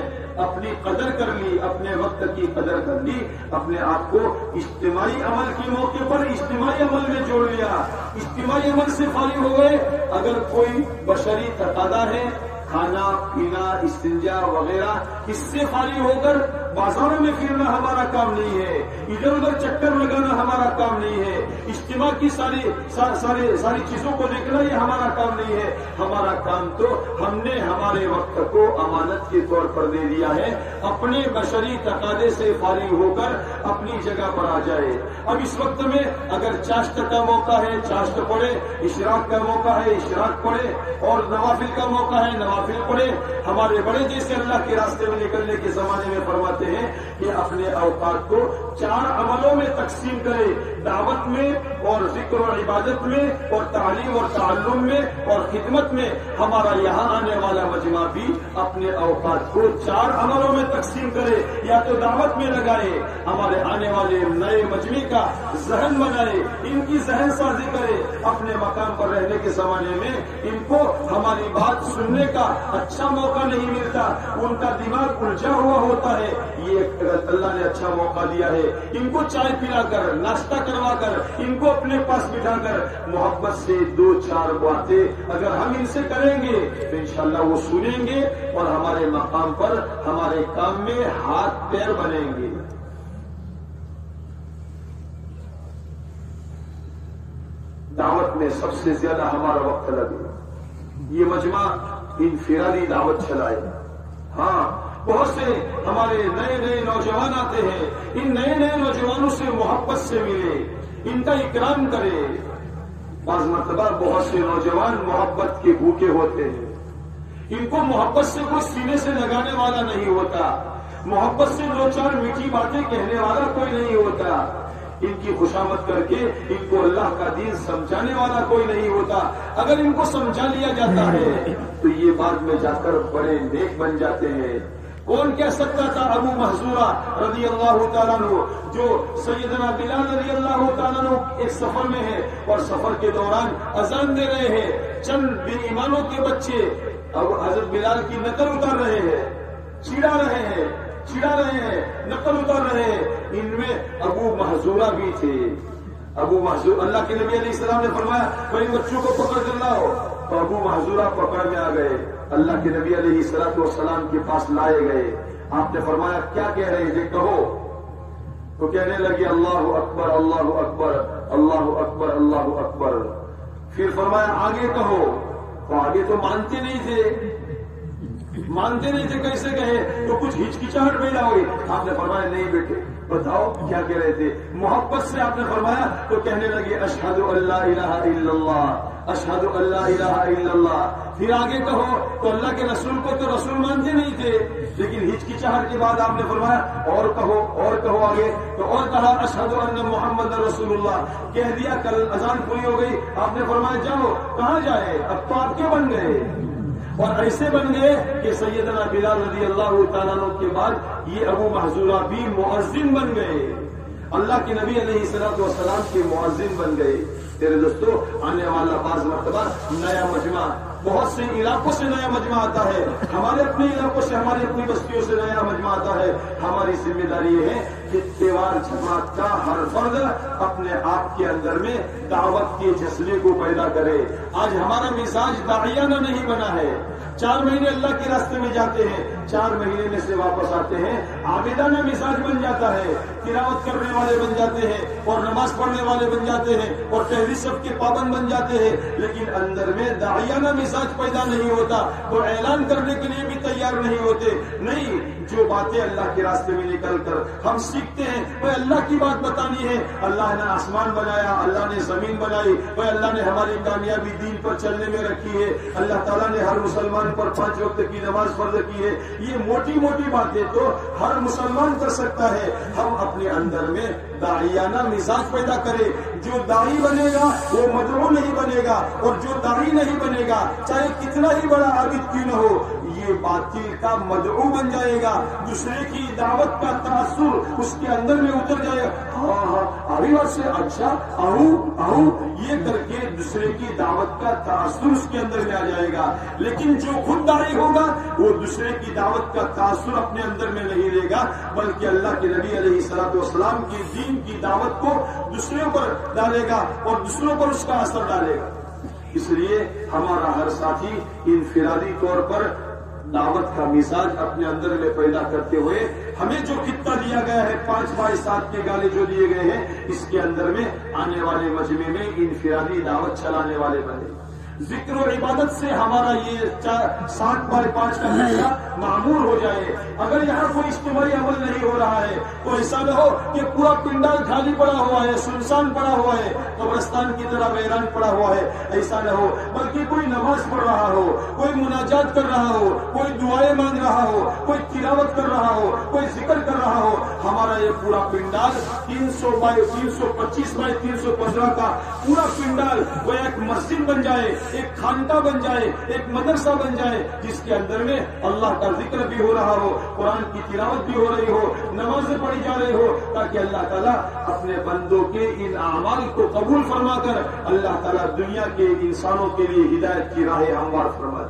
اپنی قدر کر لی، اپنے وقت کی قدر کر لی، اپنے آپ کو اجتماعی عمل کے موقع پر اجتماعی عمل میں جوڑ لیا، اجتماعی عمل سے فارغ ہو گئے. اگر کوئی بشری تقاضا ہے، کھانا پینا استنجا وغیرہ، اس سے فارغ ہو کر بازاروں میں پھرنا ہمارا کام نہیں ہے، ادھر ادھر چکر لگانا ہمارا کام نہیں ہے، اجتماع کی ساری چیزوں کو دیکھنا یہ ہمارا کام نہیں ہے. ہمارا کام تو ہم نے ہمارے وقت کو امانت کے طور پر دے دیا ہے. اپنے بشری تقاضے سے فارغ ہو کر اپنی جگہ پر آ جائے. اب اس وقت میں اگر چاشت کا موقع ہے چاشت پڑھے، اشراق کا موقع ہے اشراق پڑھے، اور نوافل کا موقع ہے نوافل پڑھے. ہمارے بڑے جیسے اللہ کے راستے میں نکلنے کے زمانے میں فرماتے ہیں کہ اپنے اوقات کو 4 عملوں میں تقسیم کرے، دعوت میں اور ذکر و عبادت میں اور تعلیم اور تعلم میں اور خدمت میں. ہمارا یہاں آنے والا مجمع بھی اپنے اوقات کو 4 عملوں میں تقسیم کرے، یا تو دعوت میں لگائے، ہمارے آنے والے نئے مجمع کا ذہن بنائے، ان کی ذہن سازی کرے. اپنے مقام پر رہنے کے زمانے میں ان کو ہماری بات سننے کا اچھا موقع نہیں ملتا، ان کا دماغ الجھا ہوا ہوتا ہے. یہ اللہ نے اچھا موقع دیا ہے، ان کو چائے پلا کر ناشتہ کروا کر ان کو اپنے پاس بٹھا کر محبت سے 2-4 باتیں اگر ہم ان سے کریں گے تو انشاءاللہ وہ سنیں گے اور ہمارے مقام پر ہمارے کام میں ہاتھ پیر بنیں گے. دعوت میں سب سے زیادہ ہمارا وقت لگے. یہ مجمع انفرادی دعوت چلائے. ہاں، بہت سے ہمارے نئے نوجوان آتے ہیں، ان نئے نوجوانوں سے محبت سے ملے، ان کا اکرام کرے. بعض مرتبہ بہت سے نوجوان محبت کے بھوکے ہوتے ہیں، ان کو محبت سے کوئی سینے سے لگانے والا نہیں ہوتا، محبت سے 2-4 میٹھی باتیں کہنے والا کوئی نہیں ہوتا، ان کی خوشامد کر کے ان کو اللہ کا دین سمجھانے والا کوئی نہیں ہوتا. اگر ان کو سمجھا لیا جاتا ہے تو یہ بعد میں جا کر بڑے نیک بن جاتے ہیں. کون کہہ سکتا تھا ابو محذورہ رضی اللہ تعالیٰ عنہ، جو سیدنا بلال رضی اللہ تعالیٰ عنہ ایک سفر میں ہے اور سفر کے دوران اذان دے رہے ہیں، چند بے ایمانوں کے بچے اب حضرت بلال کی نقل اتار رہے ہیں، چڑا رہے ہیں، نقل اتار رہے ہیں. ان میں ابو محذورہ بھی تھے. ابو محذور، اللہ کے نبی علیہ السلام نے فرمایا بھائی بچوں کو پکڑ کر لاؤ، تو ابو محذورہ پکڑ میں آ گئے، اللہ کے نبی علیہ الصلوۃ والسلام کے پاس لائے گئے. آپ نے فرمایا کیا کہہ رہے تھے، کہو. تو کہنے لگے اللہ اکبر اللہ اکبر اللہ اکبر اللہ اکبر. پھر فرمایا آگے کہو. تو آگے تو مانتے نہیں تھے، کیسے کہے؟ تو کچھ ہچکچاہٹ پیدا ہوئی. آپ نے فرمایا نہیں بیٹے بتاؤ کیا کہہ رہے تھے. محبت سے آپ نے فرمایا تو کہنے لگے اشہد ان لا الہ الا اللہ، اشہد ان لا الہ الا اللہ. پھر آگے کہو. تو اللہ کے رسول کو تو رسول مانتے نہیں تھے، لیکن ہچکچاہٹ کے بعد آپ نے فرمایا اور کہو آگے. تو اور کہا اشہد ان محمد رسول اللہ. کہہ دیا، کل اذان پوری ہو گئی. آپ نے فرمایا جاؤ. کہاں جائے؟ اب تو آپ کے بن گئے. اور ایسے بن گئے کہ سیدنا بلال رضی اللہ تعالیٰ عنہ کے بعد یہ ابو محذورہ بھی مؤذن بن گئے، اللہ کے نبی علیہ الصلوۃ والسلام کے مؤذن بن گئے. تیرے دوستو، آنے والا بعض مرتبہ نیا مجمع، بہت سے علاقوں سے نیا مجمع آتا ہے، ہمارے اپنے علاقوں سے، ہماری اپنی بستیوں سے نیا مجمع آتا ہے. ہماری ذمہ داری یہ ہے کہ تہوار جماعت کا ہر فرد اپنے آپ کے اندر میں دعوت کے جذبے کو پیدا کرے. آج ہمارا مزاج داعیانہ نہیں بنا ہے. 4 مہینے اللہ کے راستے میں جاتے ہیں، 4 مہینے میں سے واپس آتے ہیں، عابدانہ مزاج بن جاتا ہے، تلاوت کرنے والے بن جاتے ہیں اور نماز پڑھنے والے بن جاتے ہیں اور پہلی صف کے پابند بن جاتے ہیں، لیکن اندر میں داعیانہ مزاج پیدا نہیں ہوتا، تو اعلان کرنے کے لیے بھی تیار نہیں ہوتے. نہیں، جو باتیں اللہ کے راستے میں نکل کر ہم سیکھتے ہیں وہ اللہ کی بات بتانی ہے. اللہ نے آسمان بنایا، اللہ نے زمین بنائی، وہ اللہ نے ہماری کامیابی دین پر چلنے میں رکھی ہے. اللہ تعالیٰ نے ہر مسلمان پر 5 وقت کی نماز فرض کی ہے. یہ موٹی موٹی باتیں تو ہر مسلمان کر سکتا ہے. ہم اپنے اندر میں داعیانہ مزاج پیدا کرے. جو داعی بنے گا وہ مدعو نہیں بنے گا، اور جو داعی نہیں بنے گا چاہے کتنا ہی بڑا عابد کیوں نہ ہو، یہ باطل کا مدعو بن جائے گا، دوسرے کی دعوت کا تاثر اس کے اندر میں اتر جائے گا، ہاں ابھی اور سے اچھا آؤ یہ کر کے دوسرے کی دعوت کا تاثر اس کے اندر میں آ جائے گا۔ لیکن جو خود داعی ہوگا وہ دوسرے کی دعوت کا تاثر اپنے اندر میں نہیں لے گا، بلکہ اللہ کے نبی علیہ الصلوۃ والسلام کے دین کی دعوت کو دوسروں پر ڈالے گا اور دوسروں پر اس کا اثر ڈالے گا۔ اس لیے ہمارا ہر ساتھی انفرادی طور پر دعوت کا مزاج اپنے اندر میں پیدا کرتے ہوئے ہمیں جو خطہ دیا گیا ہے 5x7 کے گالے جو دیے گئے ہیں، اس کے اندر میں آنے والے مجمع میں انفرادی دعوت چلانے والے بنے۔ ذکر و عبادت سے ہمارا یہ 7x5 کا مسئلہ معمور ہو جائے۔ اگر یہاں کوئی اجتماعی عمل نہیں ہو رہا ہے تو ایسا نہ ہو کہ پورا پنڈال خالی پڑا ہوا ہے، سنسان پڑا ہوا ہے، قبرستان کی طرح ویران پڑا ہوا ہے، ایسا نہ ہو، بلکہ کوئی نماز پڑھ رہا ہو، کوئی مناجات کر رہا ہو، کوئی دعائیں مانگ رہا ہو، کوئی تلاوت کر رہا ہو، کوئی ذکر کر رہا ہو۔ ہمارا یہ پورا پنڈال 325x315 کا پورا پنڈال وہ ایک مسجد بن جائے، ایک خانقاہ بن جائے، ایک مدرسہ بن جائے، جس کے اندر میں اللہ کا ذکر بھی ہو رہا ہو، قرآن کی تلاوت بھی ہو رہی ہو، نمازیں پڑھی جا رہی ہو، تاکہ اللہ تعالیٰ اپنے بندوں کے ان اعمال کو قبول فرما کر اللہ تعالیٰ دنیا کے انسانوں کے لیے ہدایت کی راہ ہموار فرمائے،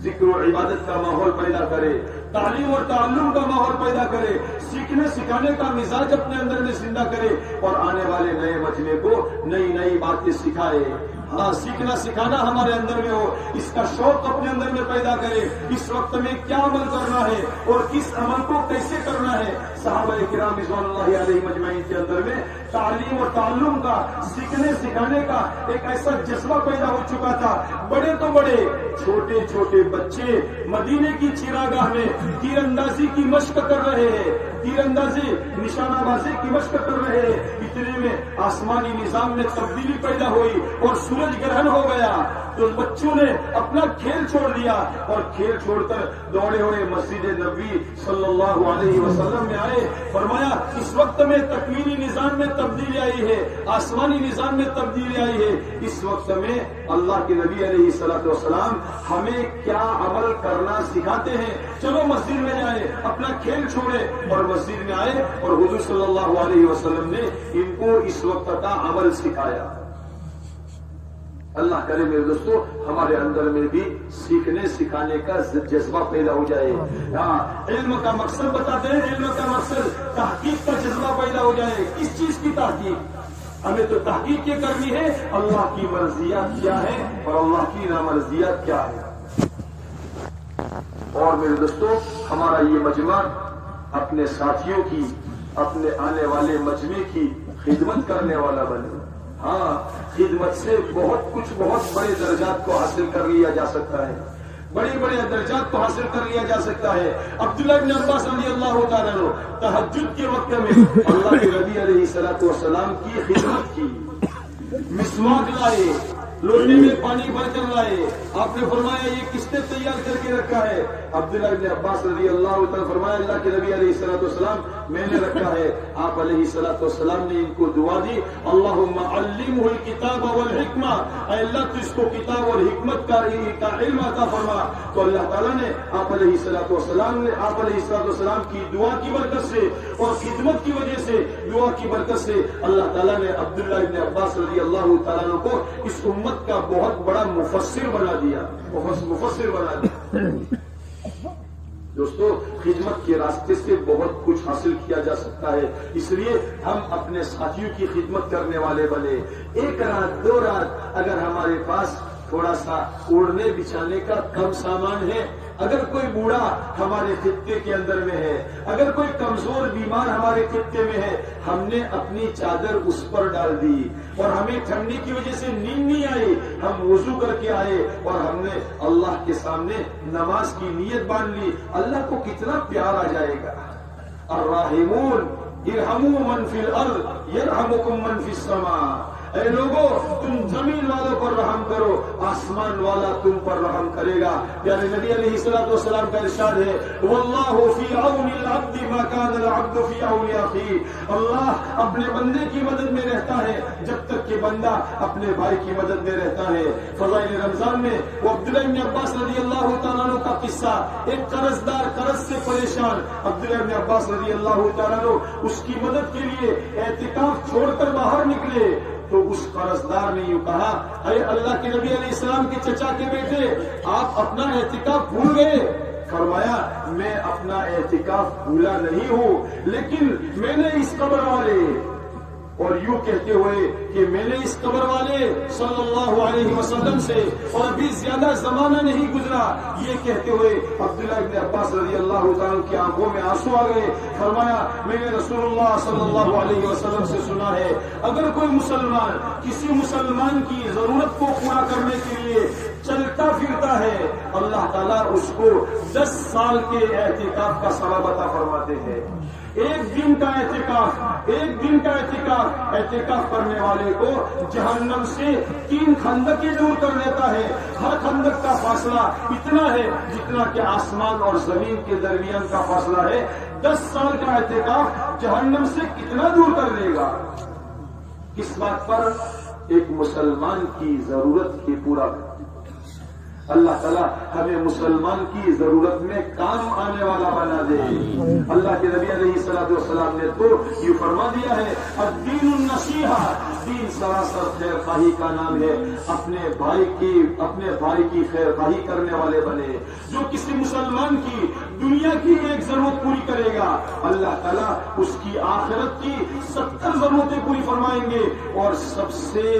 ذکر و عبادت کا ماحول پیدا کرے، تعلیم اور تعلم کا ماحول پیدا کرے، سیکھنے سکھانے کا مزاج اپنے اندر میں زندہ کرے اور آنے والے نئے مجمع کو نئی باتیں سکھائے۔ ہاں، سیکھنا سکھانا ہمارے اندر میں ہو، اس کا شوق اپنے اندر میں پیدا کرے، اس وقت میں کیا عمل کرنا ہے اور کس عمل کو کیسے کرنا ہے۔ صحابہ کرام رضوان اللہ علیہ مجمعین کے اندر میں تعلیم اور تعلم کا، سیکھنے سکھانے کا ایک ایسا جذبہ پیدا ہو چکا تھا۔ بڑے تو بڑے، چھوٹے چھوٹے بچے مدینے کی چراگاہ میں تیر اندازی کی مشق کر رہے ہیں، تیر اندازی نشانہ بازی کی مشق کر رہے ہیں۔ اتنے میں آسمانی نظام میں تبدیلی پیدا ہوئی اور سورج گرہن ہو گیا، تو بچوں نے اپنا کھیل چھوڑ دیا اور کھیل چھوڑ کر دوڑے ہوئے مسجد نبوی صلی اللہ علیہ وسلم میں آئے۔ فرمایا اس وقت میں تکوینی نظام میں تبدیلی آئی ہے، آسمانی نظام میں تبدیلی آئی ہے، اس وقت میں اللہ کے نبی علیہ الصلوۃ والسلام ہمیں کیا عمل کرنا سکھاتے ہیں۔ چلو مسجد میں جائیں، اپنا کھیل چھوڑے اور مسجد میں آئے، اور حضور صلی اللہ علیہ وسلم نے ان کو اس وقت کا عمل سکھایا۔ اللہ کرے میرے دوستو ہمارے اندر میں بھی سیکھنے سکھانے کا جذبہ پیدا ہو جائے۔ ہاں، علم کا مقصد بتاتے ہیں، علم کا مقصد تحقیق کا جذبہ پیدا ہو جائے۔ کس چیز کی تحقیق؟ ہمیں تو تحقیق یہ کرنی ہے اللہ کی مرضیات کیا ہے اور اللہ کی نامرضیات کیا ہے۔ اور میرے دوستو ہمارا یہ مجمع اپنے ساتھیوں کی، اپنے آنے والے مجمع کی خدمت کرنے والا بنے۔ ہاں، خدمت سے بہت بڑے درجات کو حاصل کر لیا جا سکتا ہے، بڑے درجات کو حاصل کر لیا جا سکتا ہے۔ عبداللہ بن عباس رضی اللہ تعالیٰ عنہ تہجد کے وقت میں اللہ کے نبی علیہ الصلوۃ والسلام کی خدمت کی، مسواک لائے، لوٹے میں پانی بھر کر لائے۔ آپ نے فرمایا یہ کس نے تیار کر کے رکھا ہے؟ عبداللہ بن عباس رضی اللہ تعالیٰ فرمایا اللہ کے نبی علیہ الصلوۃ والسلام میں نے رکھا ہے۔ آپ علیہ الصلوۃ والسلام نے ان کو دعا دی، اللہم علمہ الکتاب والحکمہ، اے اللہ تو اس کو کتاب اور حکمت کا علم عطا فرما۔ تو اللہ تعالیٰ نے آپ علیہ الصلوۃ والسلام کی دعا کی برکت سے اور خدمت کی وجہ سے، دعا کی برکت سے اللہ تعالیٰ نے عبداللہ بن عباس رضی اللہ تعالیٰ عنہ کو اس امت کا بہت بڑا مفسر بنا دیا، مفسر بنا دیا۔ دوستو خدمت کے راستے سے بہت کچھ حاصل کیا جا سکتا ہے، اس لیے ہم اپنے ساتھیوں کی خدمت کرنے والے بنے۔ ایک رات 2 رات اگر ہمارے پاس تھوڑا سا اوڑھنے بچھانے کا کم سامان ہے، اگر کوئی بوڑھا ہمارے خطے کے اندر میں ہے، اگر کوئی کمزور بیمار ہمارے خطے میں ہے، ہم نے اپنی چادر اس پر ڈال دی اور ہمیں ٹھنڈی کی وجہ سے نیند نہیں آئی، ہم وضو کر کے آئے اور ہم نے اللہ کے سامنے نماز کی نیت باندھ لی، اللہ کو کتنا پیار آ جائے گا۔ الراحمون ارحموا من فی الارض یرحمکم من فی السماء، اے لوگوں تم زمین والوں پر رحم کرو، آسمان والا تم پر رحم کرے گا۔ یعنی نبی علیہ الصلوۃ والسلام کا ارشاد ہے واللہ فی عون العبد ما کان العبد فی عون اخیہ، اللہ اپنے بندے کی مدد میں رہتا ہے جب تک کہ بندہ اپنے بھائی کی مدد میں رہتا ہے۔ فضائل رمضان میں وہ عبداللہ بن عباس رضی اللہ تعالیٰ عنہ کا قصہ، ایک قرض دار قرض سے پریشان، عبداللہ بن عباس رضی اللہ تعالیٰ عنہ اس کی مدد کے لیے اعتکاف چھوڑ کر باہر نکلے تو اس قرض دار نے یوں کہا اے اللہ کے نبی علیہ السلام کے چچا کے بیٹے، آپ اپنا اعتکاف بھول گئے؟ فرمایا میں اپنا اعتکاف بھولا نہیں ہوں، لیکن میں نے اس قبر والے، اور یوں کہتے ہوئے کہ میں نے اس قبر والے صلی اللہ علیہ وسلم سے اور ابھی زیادہ زمانہ نہیں گزرا، یہ کہتے ہوئے عبداللہ بن عباس رضی اللہ تعالیٰ کی آنکھوں میں آنسو آ گئے۔ فرمایا میں نے رسول اللہ صلی اللہ علیہ وسلم سے سنا ہے اگر کوئی مسلمان کسی مسلمان کی ضرورت کو پورا کرنے کے لیے چلتا پھرتا ہے، اللہ تعالیٰ اس کو 10 سال کے اعتکاف کا ثواب عطا فرماتے ہیں۔ ایک دن کا اعتکاف کرنے والے کو جہنم سے 3 خندقیں دور کر دیتا ہے۔ ہر خندق کا فاصلہ اتنا ہے جتنا کہ آسمان اور زمین کے درمیان کا فاصلہ ہے۔ 10 سال کا اعتکاف جہنم سے کتنا دور کر دے گا؟ کس بات پر؟ ایک مسلمان کی ضرورت کی پورا۔ اللہ تعالیٰ ہمیں مسلمان کی ضرورت میں کام آنے والا بنا دے۔ اللہ کے نبی علیہ الصلوۃ والسلام نے تو یہ فرما دیا ہے الدین النصیحہ، دین سراسر خیر خواہی کا نام ہے۔ اپنے بھائی کی خیر خواہی کرنے والے بنے۔ جو کسی مسلمان کی دنیا کی ایک ضرورت پوری کرے گا، اللہ تعالیٰ اس کی آخرت کی 70 ضرورتیں پوری فرمائیں گے، اور سب سے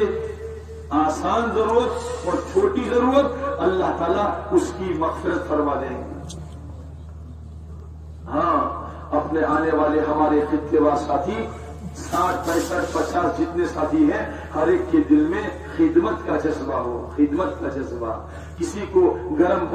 آسان ضرورت اور چھوٹی ضرورت اللہ تعالیٰ اس کی مغفرت فرما دیں گے۔ ہاں، اپنے آنے والے ہمارے خطے و ساتھی 60 65 50 جتنے ساتھی ہیں، ہر ایک کے دل میں خدمت کا جذبہ ہو، خدمت کا جذبہ۔ کسی کو گرم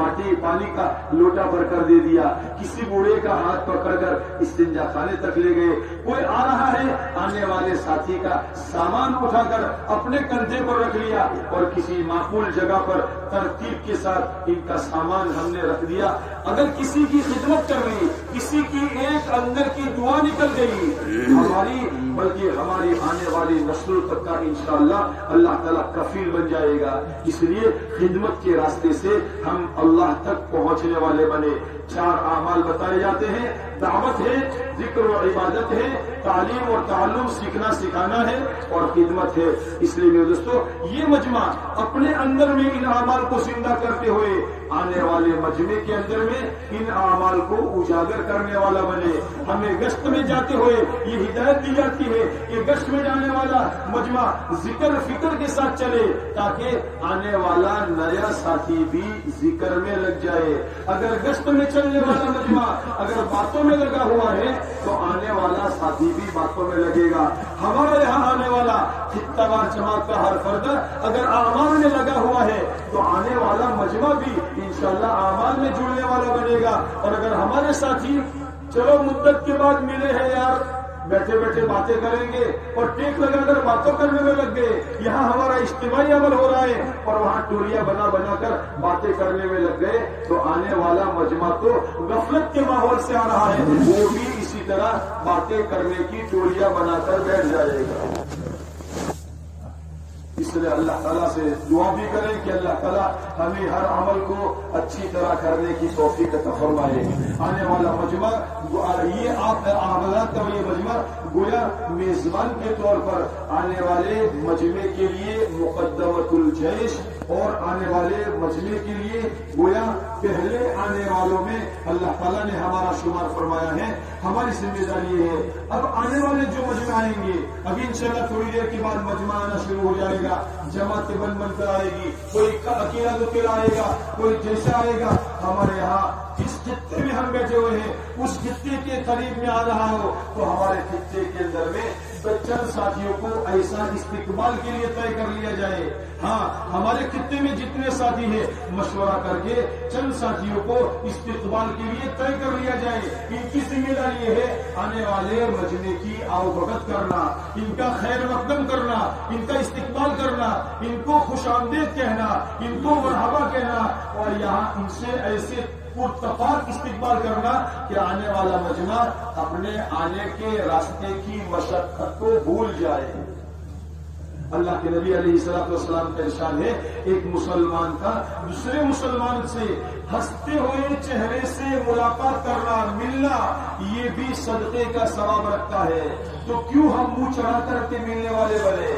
پانی کا لوٹا بھر کر دے دیا، کسی بوڑھے کا ہاتھ پکڑ کر استنجا خانے تک لے گئے، کوئی آ رہا ہے آنے والے ساتھی کا سامان اٹھا کر اپنے کندھے پر رکھ لیا، اور کسی معقول جگہ پر ترتیب کے ساتھ ان کا سامان ہم نے رکھ دیا۔ اگر کسی کی خدمت کر رہی، کسی کی ایک اندر کی دعا نکل گئی، ہماری بلکہ ہماری آنے والی نسلوں تک کا انشاءاللہ اللہ تعالیٰ کفیل بن جائے گا۔ اس لیے خدمت کے راستے سے ہم اللہ تک پہنچنے والے بنے۔ 4 اعمال بتائے جاتے ہیں، دعوت ہے، ذکر و عبادت ہے، تعلیم اور تعلم سیکھنا سکھانا ہے، اور خدمت ہے۔ اس لیے میرے دوستو یہ مجمع اپنے اندر میں ان اعمال کو زندہ کرتے ہوئے آنے والے مجمع کے اندر میں ان اعمال کو اجاگر کرنے والا بنے۔ ہمیں گشت میں جاتے ہوئے یہ ہدایت دی جاتی ہے کہ گشت میں جانے والا مجمع ذکر فکر کے ساتھ چلے، تاکہ آنے والا نیا ساتھی بھی ذکر میں لگ جائے۔ اگر گشت میں چلنے والا مجمع اگر باتوں میں لگا ہوا ہے تو آنے والا ساتھی بھی باتوں میں لگے گا۔ ہمارے یہاں آنے والا خطہ وار جماعت کا ہر فرد اگر اعمال میں لگا ہوا ہے تو آنے والا مجمع بھی انشاءاللہ اعمال میں جڑنے والا بنے گا۔ اور اگر ہمارے ساتھی چلو مدت کے بعد ملے ہیں یار، بیٹھے بیٹھے باتیں کریں گے، اور ٹیک لگا کر باتوں کرنے میں لگ گئے، یہاں ہمارا اجتماعی عمل ہو رہا ہے اور وہاں ٹولیاں بنا کر باتیں کرنے میں لگ گئے، تو آنے والا مجمع تو غفلت کے ماحول سے آ رہا ہے، وہ بھی اسی طرح باتیں کرنے کی ٹولیاں بنا کر بیٹھ جائے گا۔ اس لیے اللہ تعالیٰ سے دعا بھی کریں کہ اللہ تعالیٰ ہمیں ہر عمل کو اچھی طرح کرنے کی توفیق عطا فرمائے۔ آنے والا مجمع یہ اعمالات کا یہ مجمع گویا میزبان کے طور پر آنے والے مجمع کے لیے مقدمۃ الجیش، اور آنے والے مجمع کے لیے گویا پہلے آنے والوں میں اللہ تعالیٰ نے ہمارا شمار فرمایا ہے۔ ہماری ذمہ داری یہ ہے اب آنے والے جو مجمع آئیں گے، ابھی انشاءاللہ تھوڑی دیر کے بعد مجمع آنا شروع ہو جائے گا، جماعتیں بن کر آئے گی، کوئی اکیلا دوکیلا آئے گا، کوئی جیسا آئے گا۔ ہمارے یہاں جس خطے میں ہم بیٹھے ہوئے ہیں اس خطے کے قریب میں آ رہا ہو تو ہمارے خطے کے اندر میں تو چند ساتھیوں کو ایسا استقبال کے لیے طے کر لیا جائے. ہاں ہمارے خطے میں جتنے ساتھی ہیں مشورہ کر کے چند ساتھیوں کو استقبال کے لیے طے کر لیا جائے. ان کی ذمہ داری یہ ہے آنے والے مجمع کی آؤ بھگت کرنا، ان کا خیر مقدم کرنا، ان کا استقبال کرنا، ان کو خوش آمدید کہنا، ان کو مرحبا کہنا، اور یہاں ان سے ایسے پرتفاق استقبال کرنا کہ آنے والا مجمع اپنے آنے کے راستے کی مشقت کو بھول جائے. اللہ کے نبی علیہ الصلوۃ والسلام کا ارشاد ہے ایک مسلمان کا دوسرے مسلمان سے ہنستے ہوئے چہرے سے ملاقات کرنا، ملنا، یہ بھی صدقے کا ثواب رکھتا ہے. تو کیوں ہم منہ چڑھا کر کے ملنے والے بنے؟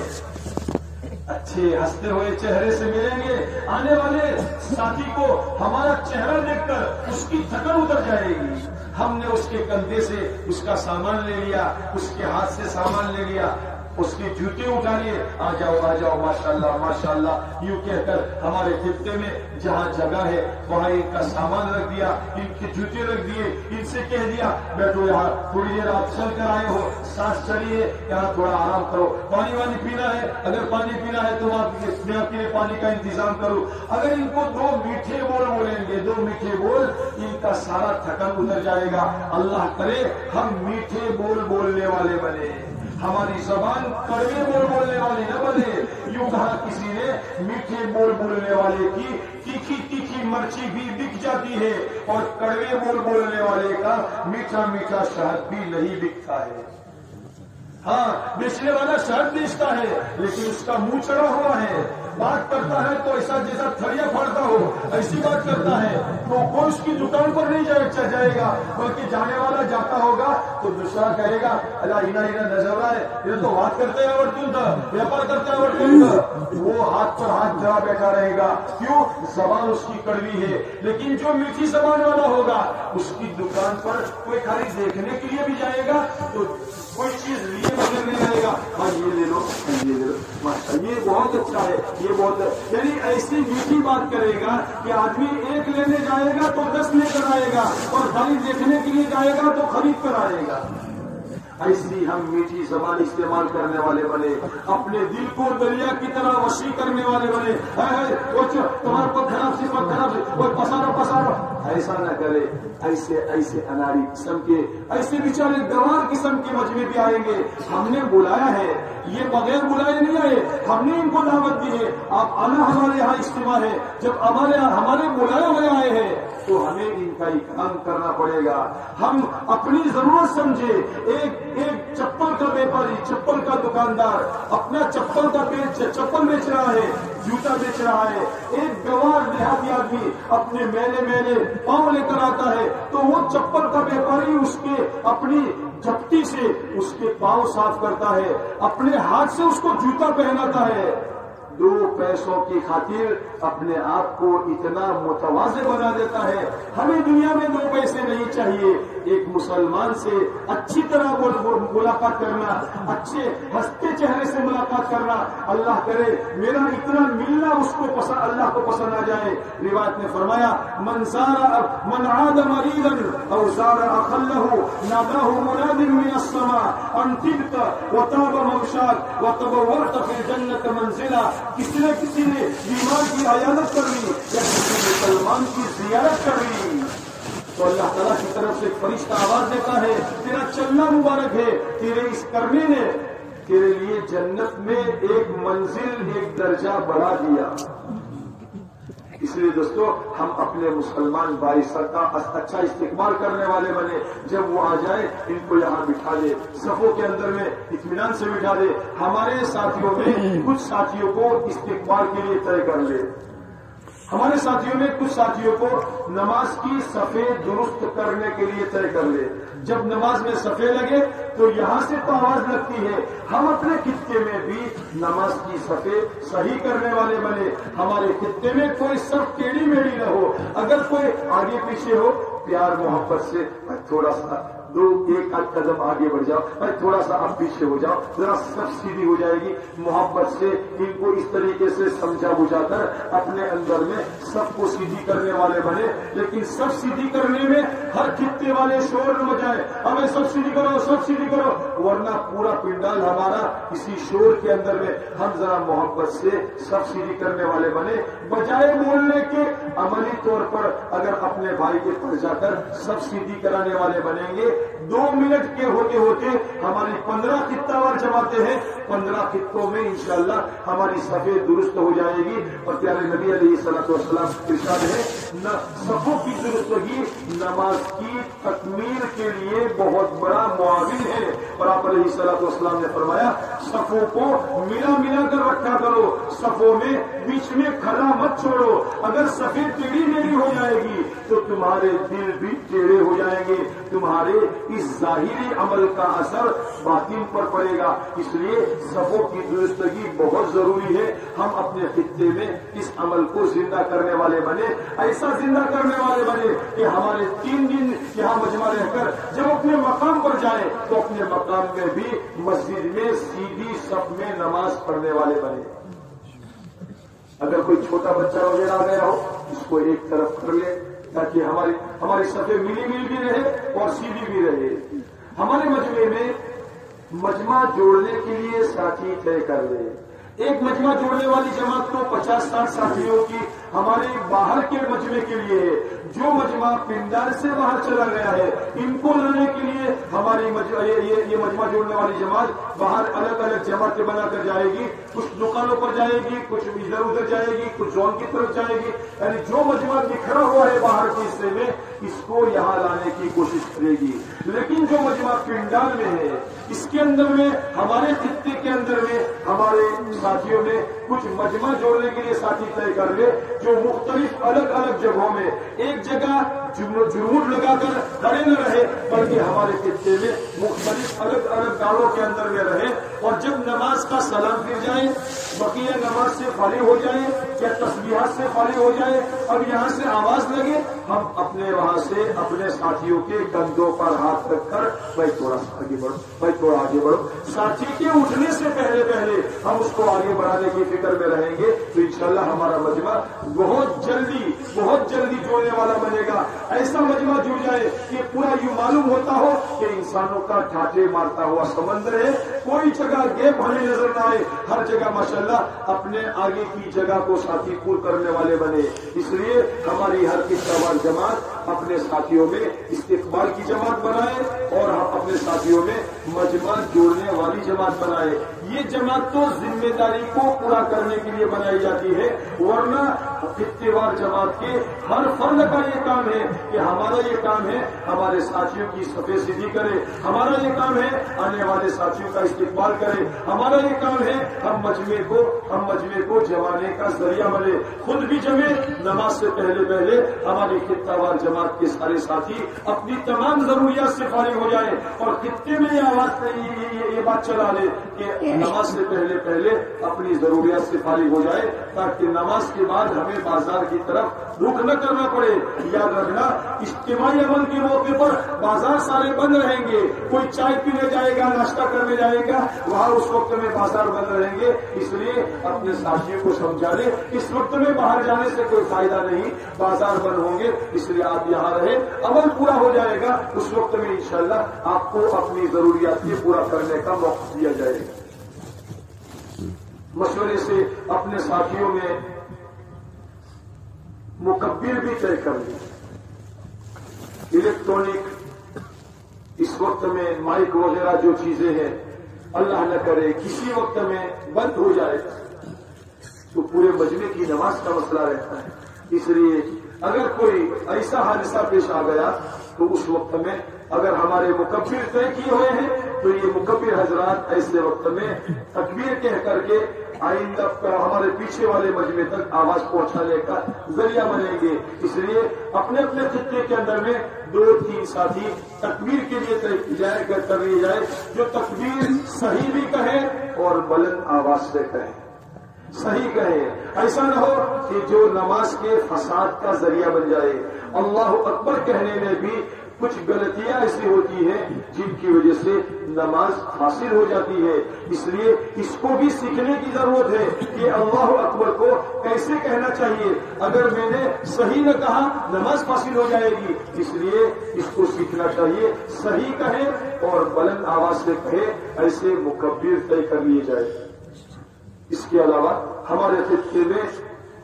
اچھے ہنستے ہوئے چہرے سے ملیں گے، آنے والے ساتھی کو ہمارا چہرہ دیکھ کر اس کی تھکن اتر جائے گی. ہم نے اس کے کندھے سے اس کا سامان لے لیا، اس کے ہاتھ سے سامان لے لیا، اس کے جوتے اٹھا لیے، آ جاؤ ماشاءاللہ ماشاءاللہ یوں کہہ کر ہمارے خطے میں جہاں جگہ ہے وہاں ان کا سامان رکھ دیا، ان کے جوتے رکھ دیے، ان سے کہہ دیا بیٹھو یہاں تھوڑی دیر آپ چل کر آئے ہو، سانس چلیے، یہاں تھوڑا آرام کرو، پانی وانی پینا ہے، اگر پانی پینا ہے تو میں آپ کے لیے پانی کا انتظام کروں. اگر ان کو دو میٹھے بول بولیں گے، دو میٹھے بول، ان کا سارا تھکن اتر جائے گا. اللہ کرے ہم میٹھے بول بولنے والے بنے، ہماری زبان کڑوے بول بولنے والی نہ بنے. یوں کہا کسی نے میٹھے بول بولنے والے کی تیکھی تیکھی مرچی بھی بک جاتی ہے اور کڑوے بول بولنے والے کا میٹھا میٹھا شہد بھی نہیں بکتا ہے. ہاں بیچنے والا شہد بیچتا ہے لیکن اس کا منہ چڑھا ہوا ہے، بات کرتا ہے تو ایسا جیسا تھڑیا پھاڑتا ہو ایسی بات کرتا ہے، تو کوئی اس کی دکان پر نہیں جائے گا، بلکہ جانے والا جاتا ہوگا تو دوسرا کہے گا اللہ اینا نظر ہے، یہ تو بات کرتے ہیں اور کیوں تھا ویپار کرتے ہیں اور کیوں تھا. وہ ہاتھ پر ہاتھ جڑا بیٹھا رہے گا. کیوں؟ زبان اس کی کڑوی ہے. لیکن جو میٹھی زبان والا ہوگا اس کی دکان پر کوئی خالی دیکھنے کے لیے بھی جائے گا تو کوئی چیز لیے بغیر نہیں آئے گا، ہاں یہ لے لو یہ لے لو، یہ بہت اچھا ہے، یہ بہت، یعنی ایسی میٹھی بات کرے گا کہ آدمی ایک لینے جائے گا تو 10 لے کر آئے گا اور خالی دیکھنے کے لیے جائے گا تو خرید کر آئے گا. ایسی ہم میٹھی زبان استعمال کرنے والے بنے، اپنے دل کو دریا کی طرح وسیع کرنے والے بنے. تمہارا پگ خراب سے پگ خراب سے کوئی پسارو، ایسا نہ کرے. ایسے اناری قسم کے، ایسے بیچارے گوار قسم کے مجمع بھی آئیں گے. ہم نے بلایا ہے، یہ بغیر بلائے نہیں آئے، ہم نے ان کو دعوت دی ہے، آپ آنا، ہمارے یہاں اجتماع ہے. جب ہمارے بلائے ہوئے آئے ہیں تو ہمیں ان کا اکرام کرنا پڑے گا. ہم اپنی ضرورت سمجھے ایک چپل کا ویپاری، چپل کا دکاندار اپنا چپل بیچ رہا ہے، جوتا بیچ رہا ہے. ایک گوار دیہاتی آدمی اپنے میلے پاؤں لے کر آتا ہے تو وہ چپل کا ویپاری اس کے اپنی جھپٹی سے اس کے پاؤں صاف کرتا ہے، اپنے ہاتھ سے اس کو جوتا پہناتا ہے. 2 پیسوں کی خاطر اپنے آپ کو اتنا متواضع بنا دیتا ہے. ہمیں دنیا میں 2 پیسے نہیں چاہیے. ایک مسلمان سے اچھی طرح ملاقات کرنا، اچھے ہنستے چہرے سے ملاقات کرنا. اللہ کرے میرا اتنا ملنا اس کو اللہ کو پسند آ جائے. روایت نے فرمایا من عاد مریضا او زار اخا له ناداه مناد من السماء ان طبت وطاب ممشاك وتبوأت في الجنة منزلا. کسی نے بیمار کی عیادت کر لی یا کسی مسلمان کی زیارت کر لی تو اللہ تعالیٰ کی طرف سے ایک فرشتہ آواز دیتا ہے تیرا چلنا مبارک ہے، تیرے اس کرنے نے تیرے لیے جنت میں ایک منزل، ایک درجہ بڑھا دیا. اس لیے دوستو ہم اپنے مسلمان بھائی کا اچھا استقبال کرنے والے بنے. جب وہ آ جائے ان کو یہاں بٹھا دے، صفوں کے اندر میں اطمینان سے بٹھا دے. ہمارے ساتھیوں میں کچھ ساتھیوں کو استقبال کے لیے طے کر لے. ہمارے ساتھیوں میں کچھ ساتھیوں کو نماز کی صفیں درست کرنے کے لیے طے کر لے. جب نماز میں صفیں لگے تو یہاں سے تو آواز لگتی ہے. ہم اپنے خطے میں بھی نماز کی صفیں صحیح کرنے والے بنے. ہمارے خطے میں کوئی صف ٹیڑھی میڑھی نہ ہو. اگر کوئی آگے پیچھے ہو پیار محبت سے تھوڑا سا ایک آدھ قدم آگے بڑھ جاؤ، بھائی تھوڑا سا آپ پیچھے ہو جاؤ، ذرا سب سیدھی ہو جائے گی۔ محبت سے ان کو اس طریقے سے سمجھا بجھا کر اپنے اندر میں سب کو سیدھی کرنے والے بنے۔ لیکن سب سیدھی کرنے میں ہر خطے والے شور نہ مچائے، ہمیں سب سیدھی کرو، سب سیدھی کرو، ورنہ پورا پنڈال ہمارا اسی شور کے اندر میں۔ ہم ذرا محبت سے سب سیدھی کرنے والے بنے، بجائے بولنے کے عملی طور پر اگر اپنے بھائی کے پاس جا کر سب سیدھی کرانے والے بنیں گے، 2 منٹ کے ہوتے ہوتے ہماری 15 خطہ وار جماعتیں ہیں، 15 خطوں میں انشاءاللہ ہماری صفیں درست ہو جائے گی۔ اور پیارے نبی علیہ الصلوۃ والسلام ارشاد ہے، صفوں کی درستگی نماز کی تکمیل کے لیے بہت بڑا معاون ہے۔ اور آپ علیہ الصلوۃ والسلام نے فرمایا، صفوں کو ملا ملا کر رکھا کرو، صفوں میں بیچ میں کھلا مت چھوڑو۔ اگر صفیں ٹیڑھی میڑھی ہو جائے گی تو تمہارے دل بھی ٹیڑھے ہو جائیں گے، تمہارے اس ظاہری عمل کا اثر باطن پر پڑے گا۔ اس لیے صفوں کی درستگی بہت ضروری ہے۔ ہم اپنے خطے میں اس عمل کو زندہ کرنے والے بنے، ایسا زندہ کرنے والے بنے کہ ہمارے 3 دن یہاں مجمع رہ کر جب اپنے مقام پر جائیں تو اپنے مقام میں بھی مسجد میں سیدھی صف میں نماز پڑھنے والے بنے۔ اگر کوئی چھوٹا بچہ وغیرہ آ گیا ہو، اس کو ایک طرف کر لے تاکہ ہماری صفیں ملی بھی رہے اور سیدھی بھی رہے۔ ہمارے مجمع میں مجمع جوڑنے کے لیے ساتھی طے کر لے۔ ایک مجمع جوڑنے والی جماعت تو 50-60 ساتھیوں کی ہمارے باہر کے مجمع کے لیے ہے۔ جو مجمع پنڈال سے باہر چلا گیا ہے، ان کو لانے کے لیے ہماری یہ مجمع جوڑنے والی جماعت باہر الگ الگ جماعتیں بنا کر جائے گی، کچھ دکانوں پر جائے گی، کچھ ادھر ادھر جائے گی، کچھ زون کی طرف جائے گی۔ یعنی جو مجمع بکھرا ہوا ہے باہر کے حصے میں، اس کو یہاں لانے کی کوشش کرے گی۔ لیکن جو مجمع پنڈال میں ہے، اس کے اندر میں ہمارے خطے کے اندر میں ہمارے ساتھیوں نے کچھ مجمع جوڑنے کے لیے ساتھی طے کر لے، جو مختلف الگ الگ جگہوں میں ایک جگہ جھوٹ لگا کر کھڑے نہ رہے، بلکہ ہمارے خطے میں مختلف الگ الگ گاڑوں کے اندر میں رہے۔ اور جب نماز کا سلام پھر جائے، بقیہ نماز سے فارغ ہو جائے یا تسبیحات سے فارغ ہو جائے، اب یہاں سے آواز لگے، ہم اپنے وہاں سے اپنے ساتھیوں کے کندھوں پر ہاتھ رکھ کر بھائی تھوڑا آگے بڑھو، بھائی تھوڑا آگے بڑھو۔ ساتھی کے اٹھنے سے پہلے ہم اس کو آگے بڑھانے کی فکر میں رہیں گے تو انشاءاللہ ہمارا مجمع بہت جلدی جوڑنے والا بنے گا۔ ایسا مجمع جڑ جائے کہ پورا یوں معلوم ہوتا ہو کہ انسانوں کا ٹھاٹھے مارتا ہوا سمندر ہے، کوئی جگہ گیپ ہمیں نظر نہ آئے، ہر جگہ ماشاءاللہ اپنے آگے کی جگہ کو ساتھی پور کرنے والے بنے۔ اس لیے ہماری ہر خطہ وار جماعت اپنے ساتھیوں میں استقبال کی جماعت بنائے اور ہم اپنے ساتھیوں میں مجمع جوڑنے والی جماعت بنائے۔ یہ جماعت تو ذمہ داری کو پورا کرنے کے لیے بنائی جاتی ہے، ورنہ خطے وار جماعت کے ہر فرد کا یہ کام ہے کہ ہمارا یہ کام ہے ہمارے ساتھیوں کی صفیں سیدھی کرے، ہمارا یہ کام ہے آنے والے ساتھیوں کا استقبال کرے، ہمارا یہ کام ہے ہم مجمع کو جمانے کا ذریعہ بنے، خود بھی جمے۔ نماز سے پہلے ہماری خطہ وار جماعت کے سارے ساتھی اپنی تمام ضروریات سے فارغ ہو جائیں اور خطے میں یہ بات چلا لے کہ نماز سے پہلے اپنی ضروریات سے فارغ ہو جائے، تاکہ نماز کے بعد ہمیں بازار کی طرف رخ نہ کرنا پڑے۔ یاد رکھنا، اجتماعی عمل کے موقع پر بازار سارے بند رہیں گے، کوئی چائے پینے جائے گا، ناشتہ کرنے جائے گا، وہاں اس وقت میں بازار بند رہیں گے۔ اس لیے اپنے ساتھیوں کو سمجھا لے اس وقت میں باہر جانے سے کوئی فائدہ نہیں، بازار بند ہوں گے، اس لیے آپ یہاں رہیں، عمل پورا ہو جائے گا، اس وقت میں انشاءاللہ آپ کو اپنی ضروریات کو پورا کرنے کا موقع دیا جائے گا۔ مشورے سے اپنے ساتھیوں میں مکبر بھی طے کر لی۔ الیکٹرانک اس وقت میں مائک وغیرہ جو چیزیں ہیں، اللہ نہ کرے کسی وقت میں بند ہو جائے تو پورے مجمع کی نماز کا مسئلہ رہتا ہے۔ اس لیے اگر کوئی ایسا حادثہ پیش آ گیا تو اس وقت میں اگر ہمارے مکبر طے کیے ہوئے ہیں تو یہ مکبر حضرات ایسے وقت میں تکبیر کہہ کر کے آئندہ ہمارے پیچھے والے مجمع تک آواز پہنچانے کا ذریعہ بنیں گے۔ اس لیے اپنے اپنے خطے کے اندر میں 2-3 ساتھی تکبیر کے لیے کر لیے جائے، جو تکبیر صحیح بھی کہے اور بلند آواز سے کہے، صحیح کہے۔ ایسا نہ ہو کہ جو نماز کے فساد کا ذریعہ بن جائے۔ اللہ اکبر کہنے میں بھی کچھ غلطیاں ایسی ہوتی ہیں جن کی وجہ سے نماز حاصل ہو جاتی ہے. اس لیے اس کو بھی سیکھنے کی ضرورت ہے کہ اللہ اکبر کو کیسے کہنا چاہیے. اگر میں نے صحیح نہ کہا نماز حاصل ہو جائے گی. اس لیے اس کو سیکھنا چاہیے. صحیح کہے اور بلند آواز سے کہے، ایسے مکبر طے کر لیے جائے. اس کے علاوہ ہمارے خطے میں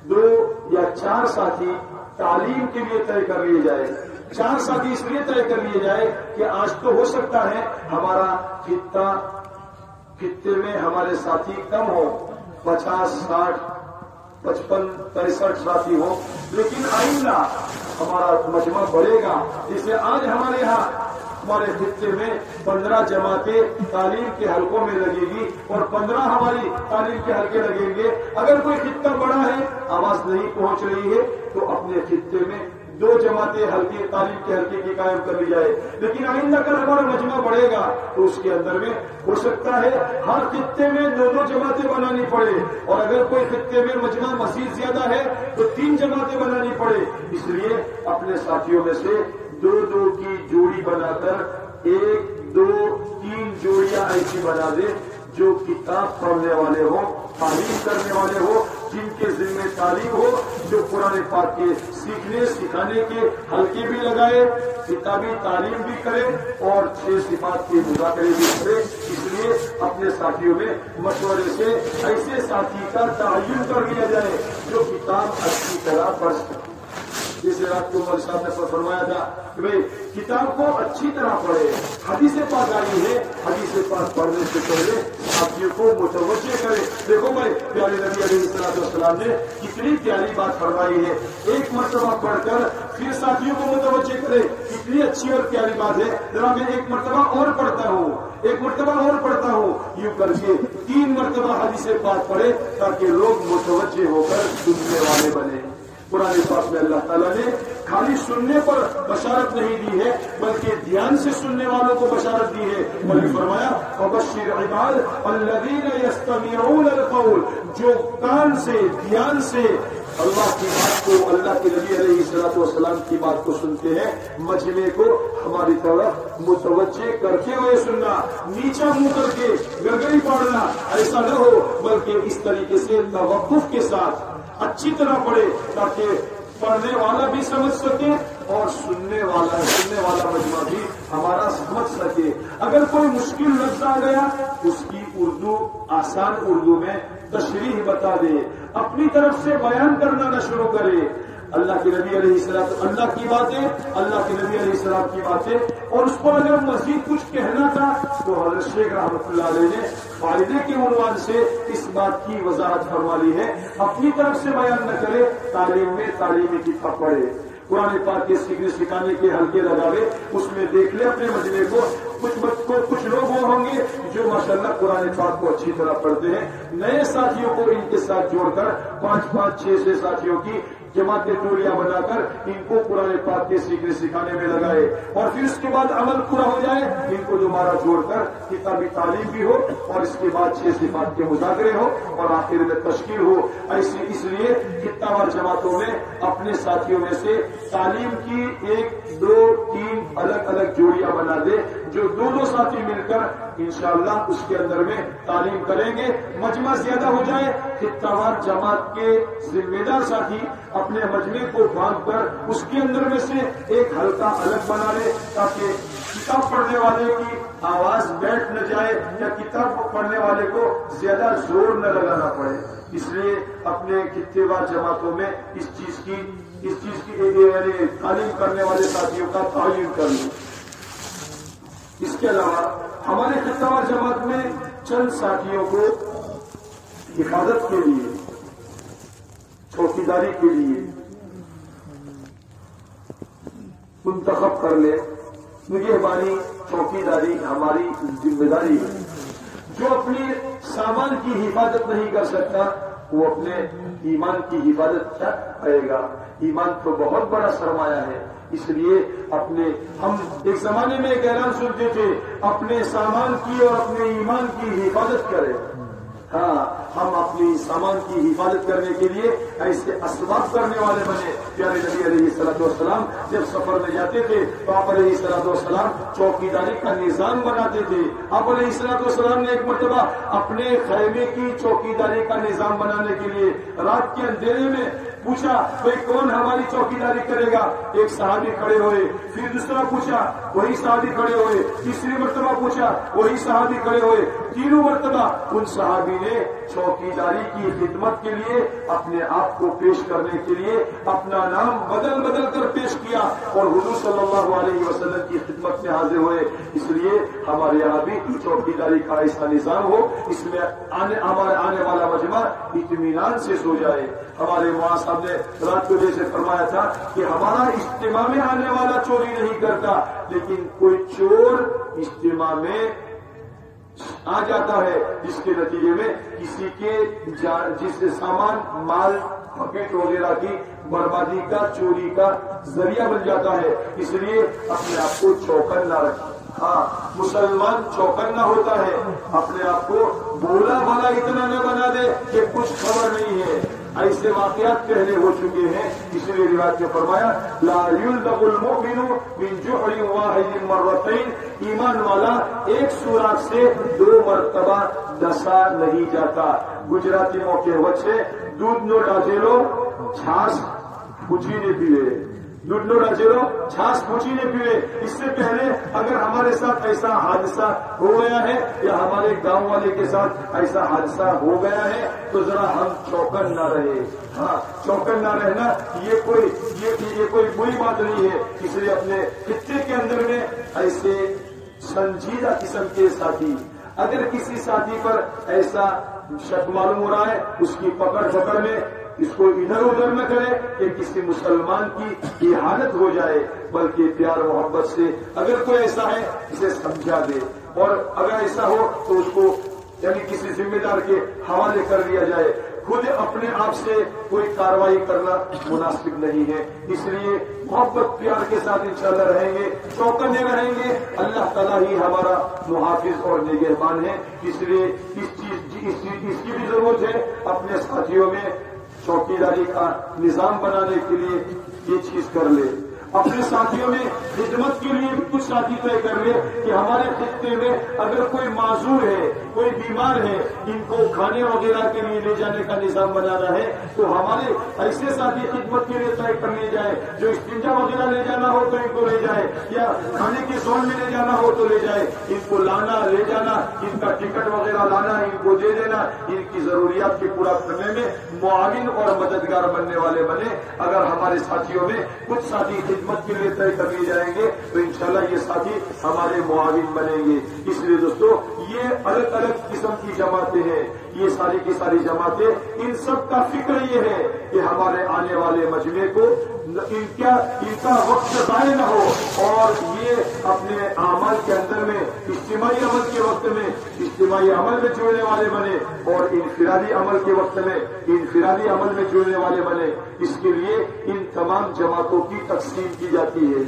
2 یا 4 ساتھی تعلیم کے لیے طے کر لیے جائے. 4 ساتھی اس لیے طے کر لیے جائے کہ آج تو ہو سکتا ہے ہمارا خطے میں ہمارے ساتھی کم ہو، 50 60 55 63 ساتھی ہو، لیکن آئندہ ہمارا مجمع بڑھے گا. جسے آج ہمارے یہاں ہمارے خطے میں 15 جماعتیں تعلیم کے حلقوں میں لگے گی اور 15 ہماری تعلیم کے حلقے لگیں گے. اگر کوئی خطہ بڑا ہے، آواز نہیں پہنچ رہی ہے، تو اپنے خطے میں 2 جماعتیں حلقے تعلیم کے حلقے کی قائم کر لی جائے. لیکن آئندہ اگر ہمارا مجمع بڑھے گا تو اس کے اندر میں ہو سکتا ہے ہر خطے میں 2 جماعتیں بنانی پڑے، اور اگر کوئی خطے میں مجمع مزید زیادہ ہے تو 3 جماعتیں بنانی پڑے. اس لیے اپنے ساتھیوں میں سے 2 کی جوڑی بنا کر 1 2 3 جوڑیاں ایسی بنا دے جو کتاب پڑھنے والے ہو، تعلیم کرنے والے ہو، جن کے ذمہ تعلیم ہو، جو قرآن پاک کے سیکھنے سکھانے کے حلقے بھی لگائے، کتابی تعلیم بھی کرے اور 6 صفات کے مذاکرے بھی کرے. اس لیے اپنے ساتھیوں میں مشورے سے ایسے ساتھی کا تعین کر لیا جائے جو کتاب اچھی طرح پڑھ سکے. جیسے رات کو مول صاحب نے فرمایا تھا کہ بھائی کتاب کو اچھی طرح پڑھے. حدیث پاک آئی ہے، حدیث پاک پڑھنے سے پہلے ساتھیوں کو متوجہ کرے. دیکھو بھائی پیارے نبی علیہ السلام نے کتنی پیاری بات فرمائی ہے. ایک مرتبہ پڑھ کر پھر ساتھیوں کو متوجہ کرے. کتنی اچھی اور پیاری بات ہے. ذرا میں ایک مرتبہ اور پڑھتا ہوں، ایک مرتبہ اور پڑھتا ہوں، یوں کر کے 3 مرتبہ حدیث پاک پڑھے تاکہ لوگ متوجہ ہو کر سننے والے بنے. قرآن پاک میں اللہ تعالیٰ نے خالی سننے پر بشارت نہیں دی ہے بلکہ دھیان سے سننے والوں کو بشارت دی ہے. بلکہ فرمایا وبشر عباد الذین یستمعون القول، جو کان سے دھیان سے اللہ کی بات کو، اللہ کے نبی علیہ السلام کی بات کو سنتے ہیں، مجمع کو ہماری طرف متوجہ کرتے ہوئے سننا، نیچا منہ کر کے گڑگڑی پڑھنا ایسا نہ ہو، بلکہ اس طریقے سے توقف کے ساتھ اچھی طرح پڑھے تاکہ پڑھنے والا بھی سمجھ سکے اور سننے والا مجمع بھی ہمارا سمجھ سکے. اگر کوئی مشکل لفظ آ گیا اس کی اردو آسان اردو میں تشریح بتا دے، اپنی طرف سے بیان کرنا نہ شروع کرے. اللہ کے نبی علیہ السلام، اللہ کی باتیں، اللہ کے نبی علیہ السلام کی باتیں، اور اس پر اگر مزید کچھ کہنا تھا تو حضرت شیخ رحمۃ اللہ علیہ نے فائدے کے عنوان سے اس بات کی وضاحت فرما لی ہے. اپنی طرف سے بیان نہ کرے، تعلیم میں تعلیمی کتاب پڑھے، قرآن پاک کے سیکھنے سکھانے کے حلقے لگاوے، اس میں دیکھ لے اپنے مجمع کو. کچھ لوگ وہ ہوں گے جو ماشاءاللہ قرآن پاک کو اچھی طرح پڑھتے ہیں. نئے ساتھیوں کو ان کے ساتھ جوڑ کر 5 6 ساتھیوں کی جماعتیں ٹولیاں بنا کر ان کو قرآن پاک کے سیکھنے سکھانے میں لگائے، اور پھر اس کے بعد عمل پورا ہو جائے ان کو دوبارہ جوڑ کر کتابی تعلیم بھی ہو اور اس کے بعد 6 صفات کے مذاکرے ہو اور آخر میں تشکیل ہو. اس لیے خطہ وار جماعتوں میں اپنے ساتھیوں میں سے تعلیم کی 1 2 3 الگ الگ جوڑیاں بنا دے جو 2 ساتھی مل کر انشاءاللہ اس کے اندر میں تعلیم کریں گے. مجمع زیادہ ہو جائے، خطہ وار جماعت کے ذمہ دار ساتھی اپنے مجمع کو باندھ کر اس کے اندر میں سے ایک حلقہ الگ بنا لے تاکہ کتاب پڑھنے والے کی آواز بیٹھ نہ جائے یا کتاب پڑھنے والے کو زیادہ زور نہ لگانا پڑے. اس لیے اپنے خطے وار جماعتوں میں اس چیز کی یعنی تعلیم کرنے والے ساتھیوں کا تعین کر لیں. اس کے علاوہ ہمارے خطہ وار جماعت میں چند ساتھیوں کو حفاظت کے لیے، چوکیداری کے لیے منتخب کر لے. نگہبانی چوکیداری ہماری ذمہ داری ہے. جو اپنی سامان کی حفاظت نہیں کر سکتا وہ اپنے ایمان کی حفاظت کیا کرے گا؟ ایمان تو بہت بڑا سرمایہ ہے. اس لیے ہم ایک زمانے میں ایک اعلان سنتے تھے، اپنے سامان کی اور اپنے ایمان کی حفاظت کرے. ہاں ہم اپنی سامان کی حفاظت کرنے کے لیے ایسے اسباب کرنے والے بنے. پیارے نبی علیہ الصلوۃ والسلام جب سفر میں جاتے تھے تو آپ علیہ الصلوۃ والسلام چوکیداری کا نظام بناتے تھے. آپ علیہ الصلوۃ والسلام نے ایک مرتبہ اپنے خیمے کی چوکیداری کا نظام بنانے کے لیے رات کے اندھیرے میں پوچھا بھائی کون ہماری چوکیداری کرے گا. ایک صحابی کھڑے ہوئے, پھر دوسرا پوچھا وہی صحابی کھڑے ہوئے, تیسری مرتبہ پوچھا وہی صحابی کھڑے ہوئے, تینوں مرتبہ ان صحابی نے چوکیداری کی خدمت کے لیے اپنے آپ کو پیش کرنے کے لیے اپنا نام بدل بدل کر پیش کیا اور حضور صلی اللہ علیہ وسلم کی خدمت میں حاضر ہوئے. اس لیے ہمارے یہاں بھی چوکیداری کا ایسا نظام ہو, اس میں ہمارے آنے والا مجمع اطمینان سے سو جائے. ہمارے مولانا صاحب نے رات کو جیسے فرمایا تھا کہ ہمارا اجتماع میں آنے والا چوری نہیں کرتا, لیکن کوئی چور اجتماع میں آ جاتا ہے جس کے نتیجے میں کسی کے جس سامان مال پاکٹ وغیرہ کی بربادی کا چوری کا ذریعہ بن جاتا ہے. اس لیے اپنے آپ کو چوکنا رکھیں. ہاں مسلمان چوکنا ہوتا ہے, اپنے آپ کو بولا بھلا اتنا نہ بنا دے کہ کچھ خبر نہیں ہے. ایسے واقعات پہلے ہو چکے ہیں. اس لیے روایت میں فرمایا لا یلدغ المؤمن من جحر واحد مرتين, ایمان والا ایک سوراخ سے 2 مرتبہ ڈسا نہیں جاتا. گجراتی میں کہوت ہے دودھ نو ڈاجیلو چھاس پوچھی نے پیوے, دودھ نو ڈاجیلو چھاس پوچھی نے پیوے. اس سے پہلے اگر ہمارے ساتھ ایسا حادثہ ہو گیا ہے یا ہمارے گاؤں والے کے ساتھ ایسا حادثہ ہو گیا ہے تو ذرا ہم چوکن نہ رہے. ہاں چوکن نہ رہنا یہ کوئی بری بات نہیں ہے. اس لیے اپنے خطے کے اندر میں ایسے سنجیدہ قسم کے ساتھی, اگر کسی ساتھی پر ایسا شک معلوم ہو رہا ہے اس کی پکڑ میں اس کو ادھر ادھر نہ کرے کہ کسی مسلمان کی احانت ہو جائے, بلکہ پیار محبت سے اگر کوئی ایسا ہے اسے سمجھا دے, اور اگر ایسا ہو تو اس کو یعنی کسی ذمہ دار کے حوالے کر دیا جائے. خود اپنے آپ سے کوئی کاروائی کرنا مناسب نہیں ہے. اس لیے محبت پیار کے ساتھ انشاءاللہ رہیں گے, چوکنے رہیں گے. اللہ تعالیٰ ہی ہمارا محافظ اور نگہبان ہے. اس لیے اس کی بھی ضرورت ہے اپنے ساتھیوں میں چوکیداری کا نظام بنانے کے لیے یہ چیز کر لے. اپنے ساتھیوں میں خدمت کے لیے کچھ ساتھی طے کر لے کہ ہمارے خطے میں اگر کوئی معذور ہے, کوئی بیمار ہے, ان کو کھانے وغیرہ کے لیے لے جانے کا نظام بنانا ہے تو ہمارے ایسے ساتھی خدمت کے لیے طے کر لیے جائے. جو استنجا وغیرہ لے جانا ہو تو ان کو لے جائے, یا کھانے کے زون میں لے جانا ہو تو لے جائے. ان کو لانا لے جانا, ان کا ٹکٹ وغیرہ لانا, ان کو دے دینا, ان کی ضروریات کی پورا کرنے میں معاون اور مددگار بننے والے بنے. اگر ہمارے ساتھیوں میں کچھ ساتھی خدمت کے لیے طے کر لیے جائیں گے تو انشاءاللہ یہ ساتھی ہمارے معاون بنیں گے. اس لیے دوستو یہ الگ الگ قسم کی جماعتیں ہیں, یہ ساری کی ساری جماعتیں, ان سب کا فکر یہ ہے کہ ہمارے آنے والے مجمع کو ان کا وقت ضائع نہ ہو, اور یہ اپنے اعمال کے اندر میں اجتماعی عمل کے وقت میں اجتماعی عمل میں جڑنے والے بنے, اور انفرادی عمل کے وقت میں انفرادی عمل میں جڑنے والے بنے. اس کے لیے ان تمام جماعتوں کی تقسیم کی جاتی ہے.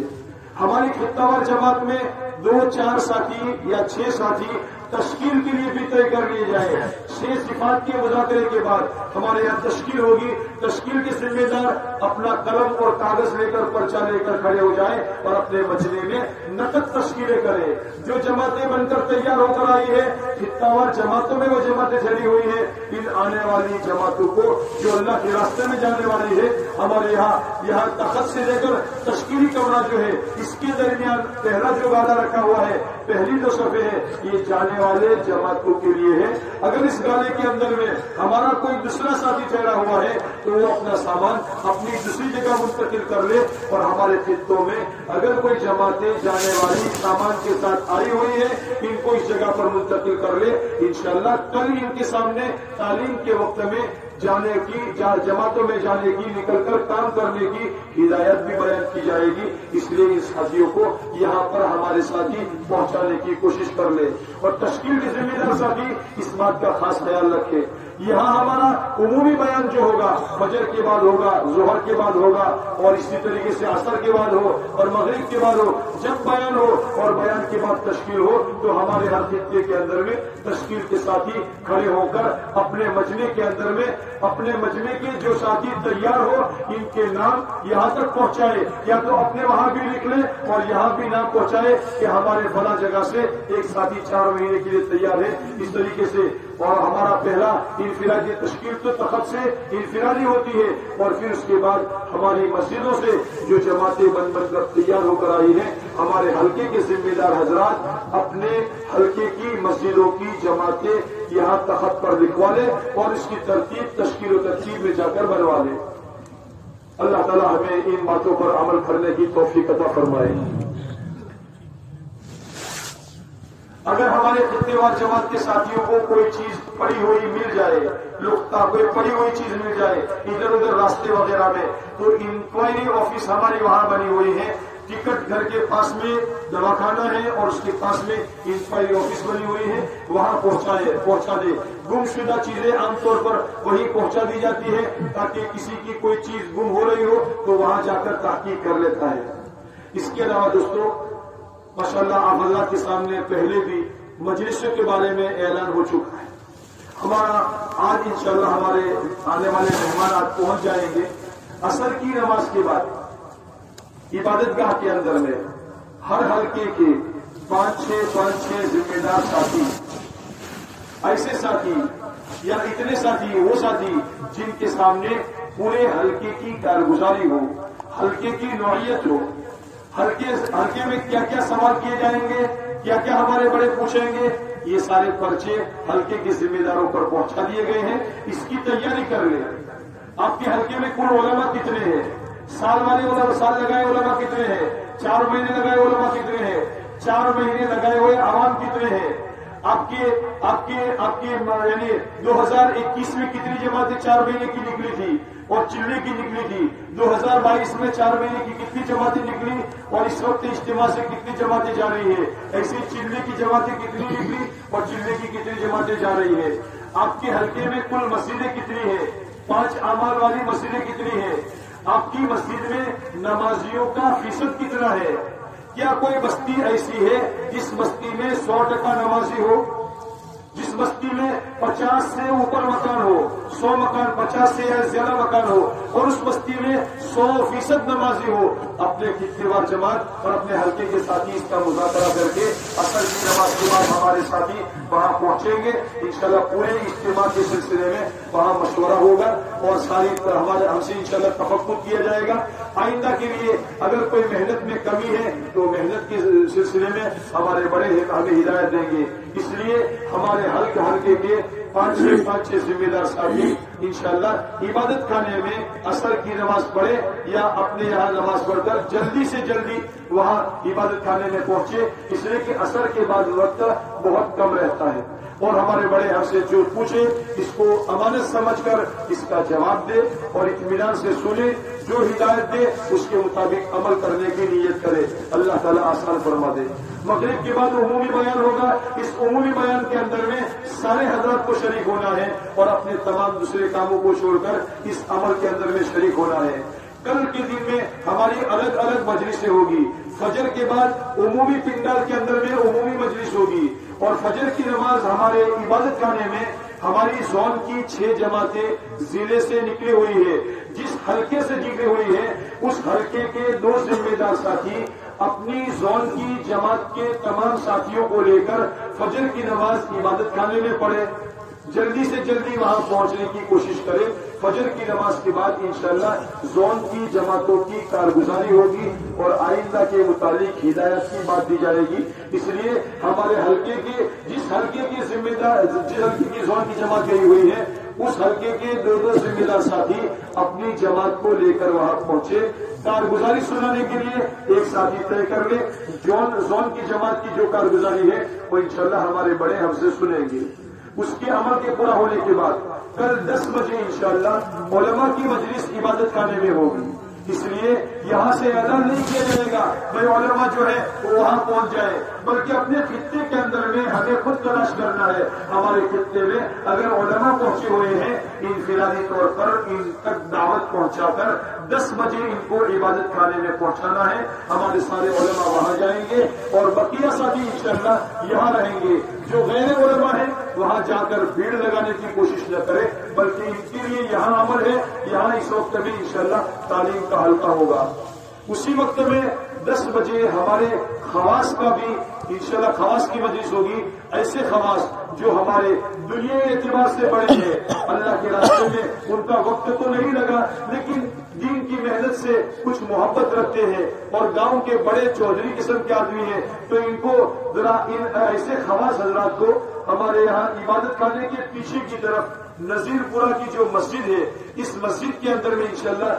ہماری خطہ وار جماعت میں 2-4 ساتھی یا 6 ساتھی تشکیل کے لیے بھی طے کر لیے جائے. 6 صفات کے مذاکرے کے بعد ہمارے یہاں تشکیل ہوگی. تشکیل کے ذمہ دار اپنا قلم اور کاغذ لے کر پرچہ لے کر کھڑے ہو جائیں اور اپنے مجمع میں نقد تشکیلیں کریں. جو جماعتیں بن کر تیار ہو کر آئی ہے, خطہ وار جماعتوں میں وہ جماعتیں چلی ہوئی ہیں, ان آنے والی جماعتوں کو جو اللہ کے راستے میں جانے والی ہے, ہمارے یہاں تخت سے لے کر تشکیلی کمرہ جو ہے اس کے درمیان پہلا جو گالا رکھا ہوا ہے, پہلی جو صفحے ہے, یہ جانے والے جماعتوں کے لیے ہے. اگر اس گالے کے اندر میں ہمارا کوئی دوسرا ساتھی ٹھہرا ہوا ہے تو وہ اپنا سامان اپنی دوسری جگہ منتقل کر لے, اور ہمارے خطوں میں اگر کوئی جماعتیں جانے والی سامان کے ساتھ آئی ہوئی ہے ان کو اس جگہ پر منتقل کر لے. انشاءاللہ کل ان کے سامنے تعلیم کے وقت میں جانے کی, جماعتوں میں جانے کی, نکل کر کام کرنے کی ہدایت بھی بیان کی جائے گی. اس لیے ان ساتھیوں کو یہاں پر ہمارے ساتھی پہنچانے کی کوشش کر لے, اور تشکیل کے ذمہ دار ساتھی اس بات کا خاص خیال رکھے یہاں ہمارا عمومی بیان جو ہوگا فجر کے بعد ہوگا، ظہر کے بعد ہوگا، اور اسی طریقے سے عصر کے بعد ہو اور مغرب کے بعد ہو، جب بیان ہو اور بیان کے بعد تشکیل ہو تو ہمارے ہر خطے کے اندر میں تشکیل کے ساتھی کھڑے ہو کر اپنے مجمع کے اندر میں اپنے مجمع کے جو ساتھی تیار ہو ان کے نام یہاں تک پہنچائے، یا تو اپنے وہاں بھی لکھ لیں اور یہاں بھی نام پہنچائے کہ ہمارے فلاں جگہ سے ایک ساتھی 4 مہینے کے لیے تیار ہے، اس طریقے سے۔ اور ہمارا پہلا انفرادی تشکیل تو تخت سے انفرادی ہوتی ہے، اور پھر اس کے بعد ہماری مسجدوں سے جو جماعتیں بن کر تیار ہو کر آئی ہیں، ہمارے حلقے کے ذمہ دار حضرات اپنے حلقے کی مسجدوں کی جماعتیں یہاں تخت پر لکھوا لیں اور اس کی ترتیب تشکیل و ترتیب میں جا کر بنوا لیں۔ اللہ تعالیٰ ہمیں ان باتوں پر عمل کرنے کی توفیق عطا فرمائے۔ اگر ہمارے خطے وار جماعت کے ساتھیوں کو کوئی چیز پڑی ہوئی مل جائے، لقطہ کوئی پڑی ہوئی چیز مل جائے ادھر ادھر راستے وغیرہ میں، تو انکوائری آفس ہماری وہاں بنی ہوئی ہے، ٹکٹ گھر کے پاس میں دواخانہ ہے اور اس کے پاس میں انکوائری آفس بنی ہوئی ہے، وہاں پہنچا دے۔ گم شدہ چیزیں عام طور پر وہی پہنچا دی جاتی ہے تاکہ کسی کی کوئی چیز گم ہو رہی ہو تو وہاں جا کر تحقیق کر لیتا ہے۔ اس کے علاوہ دوستو ماشاءاللہ آپ اللہ کے سامنے پہلے بھی مجلسوں کے بارے میں اعلان ہو چکا ہے۔ ہمارا آج انشاءاللہ ہمارے آنے والے مہمان آج پہنچ جائیں گے۔ عصر کی نماز کے بعد عبادت گاہ کے اندر میں ہر حلقے کے 5-6 ذمہ دار ساتھی، ایسے ساتھی یا اتنے ساتھی، وہ ساتھی جن کے سامنے پورے حلقے کی کارگزاری ہو، حلقے کی نوعیت ہو، حلقے میں کیا کیا سوال کیے جائیں گے، کیا کیا ہمارے بڑے پوچھیں گے، یہ سارے پرچے حلقے کے ذمہ داروں پر پہنچا دیے گئے ہیں۔ اس کی تیاری کر لیں۔ آپ کے حلقے میں کل علماء کتنے ہیں، سال والے علماء، سال لگائے علماء کتنے ہیں، 4 مہینے لگائے علماء کتنے ہیں، 4 مہینے لگائے ہوئے عوام کتنے ہیں، آپ کے یعنی 2021 میں کتنی جماعتیں 4 مہینے کی نکلی تھی اور چلنے کی نکلی تھی، 2022 میں 4 مہینے کی کتنی جماعتیں نکلی اور اس وقت اجتماع سے کتنی جماعتیں جا رہی ہے، ایسے چلنے کی جماعتیں کتنی نکلی اور چلنے کی کتنی جماعتیں جا رہی ہے۔ آپ کے حلقے میں کل مسجدیں کتنی ہیں، 5 اعمال والی مسجدیں کتنی ہیں، آپ کی مسجد میں نمازیوں کا فیصد کتنا ہے، کیا کوئی بستی ایسی ہے جس بستی میں 100% نمازی ہو، جس بستی میں 50 سے اوپر مکان ہو، 100 مکان، 50 سے زیادہ مکان ہو اور اس بستی میں 100% نمازی ہو، اپنے خطے وار جماعت اور اپنے حلقے کے ساتھی اس کا مذاکرہ کر کے عصر کی نماز کے بعد ہمارے ساتھی وہاں پہنچیں گے۔ انشاءاللہ پورے اجتماع کے سلسلے میں وہاں مشورہ ہوگا اور ساری ہم سے انشاءاللہ تفقد کیا جائے گا۔ آئندہ کے لیے اگر کوئی محنت میں کمی ہے تو محنت کے سلسلے میں ہمارے بڑے ہمیں ہدایت دیں گے۔ اس لیے ہمارے حلقے کے 5-6 ذمہ دار ساتھی انشاءاللہ عبادت خانے میں عصر کی نماز پڑھے یا اپنے یہاں نماز پڑھ کر جلدی سے جلدی وہاں عبادت خانے میں پہنچے، اس لیے کہ عصر کے بعد وقت بہت کم رہتا ہے اور ہمارے بڑے ہم سے جو پوچھے اس کو امانت سمجھ کر اس کا جواب دے اور اطمینان سے سنے، جو ہدایت دے اس کے مطابق عمل کرنے کی نیت کرے۔ اللہ تعالیٰ آسان فرما دے۔ مغرب کے بعد عمومی بیان ہوگا، اس عمومی بیان کے اندر میں سارے حضرات کو شریک ہونا ہے اور اپنے تمام دوسرے کاموں کو چھوڑ کر اس عمل کے اندر میں شریک ہونا ہے۔ کل کے دن میں ہماری الگ الگ مجلسیں ہوگی، فجر کے بعد عمومی پنڈال کے اندر میں عمومی مجلس ہوگی اور فجر کی نماز ہمارے عبادت خانے میں ہماری زون کی 6 جماعتیں ضلع سے نکلی ہوئی ہے، جس حلقے سے نکلی ہوئی ہے اس حلقے کے 2 ذمہ دار ساتھی اپنی زون کی جماعت کے تمام ساتھیوں کو لے کر فجر کی نماز عبادت خانے میں پڑھے، جلدی سے جلدی وہاں پہنچنے کی کوشش کرے۔ فجر کی نماز کے بعد انشاءاللہ زون کی جماعتوں کی کارگزاری ہوگی اور آئندہ کے متعلق ہدایت کی بات دی جائے گی۔ اس لیے ہمارے حلقے کے جس حلقے کی ذمہ دار جس حلقے کی زون کی جماعت گئی ہوئی ہے اس حلقے کے 2 ذمہ دار ساتھی اپنی جماعت کو لے کر وہاں پہنچے، کارگزاری سنانے کے لیے ایک ساتھی طے کر لے۔ زون کی جماعت کی جو کارگزاری ہے وہ انشاءاللہ ہمارے بڑے ہم سے سنیں گے۔ اس کے عمل کے پورا ہونے کے بعد کل 10 بجے انشاءاللہ علماء کی مجلس عبادت خانے میں ہوگی۔ اس لیے یہاں سے اعلان نہیں کیا جائے گا بھائی علماء جو ہے وہ وہاں پہنچ جائے، بلکہ اپنے خطے کے اندر میں ہمیں خود تلاش کرنا ہے۔ ہمارے خطے میں اگر علماء پہنچے ہوئے ہیں، انفرادی طور پر ان تک دعوت پہنچا کر 10 بجے ان کو عبادت خانے میں پہنچانا ہے۔ ہمارے سارے علماء وہاں جائیں گے اور بقیہ ساتھی انشاءاللہ یہاں رہیں گے۔ جو غیر علماء ہیں وہاں جا کر بھیڑ لگانے کی کوشش نہ کرے، بلکہ ان کے لیے یہاں عمل ہے، یہاں اس وقت میں انشاءاللہ تعلیم کا حلقہ ہوگا۔ اسی وقت میں 10 بجے ہمارے خواص کا بھی انشاءاللہ خواص کی مجلس ہوگی۔ ایسے خواص جو ہمارے دنیاوی اعتبار سے بڑے ہیں، اللہ کے راستے میں ان کا وقت تو نہیں لگا، لیکن دین کی محنت سے کچھ محبت رکھتے ہیں اور گاؤں کے بڑے چودھری قسم کے آدمی ہیں، تو ان کو ذرا ان ایسے خواص حضرات کو ہمارے یہاں عبادت خانے کے پیچھے کی طرف نذیر پورہ کی جو مسجد ہے، اس مسجد کے اندر میں انشاءاللہ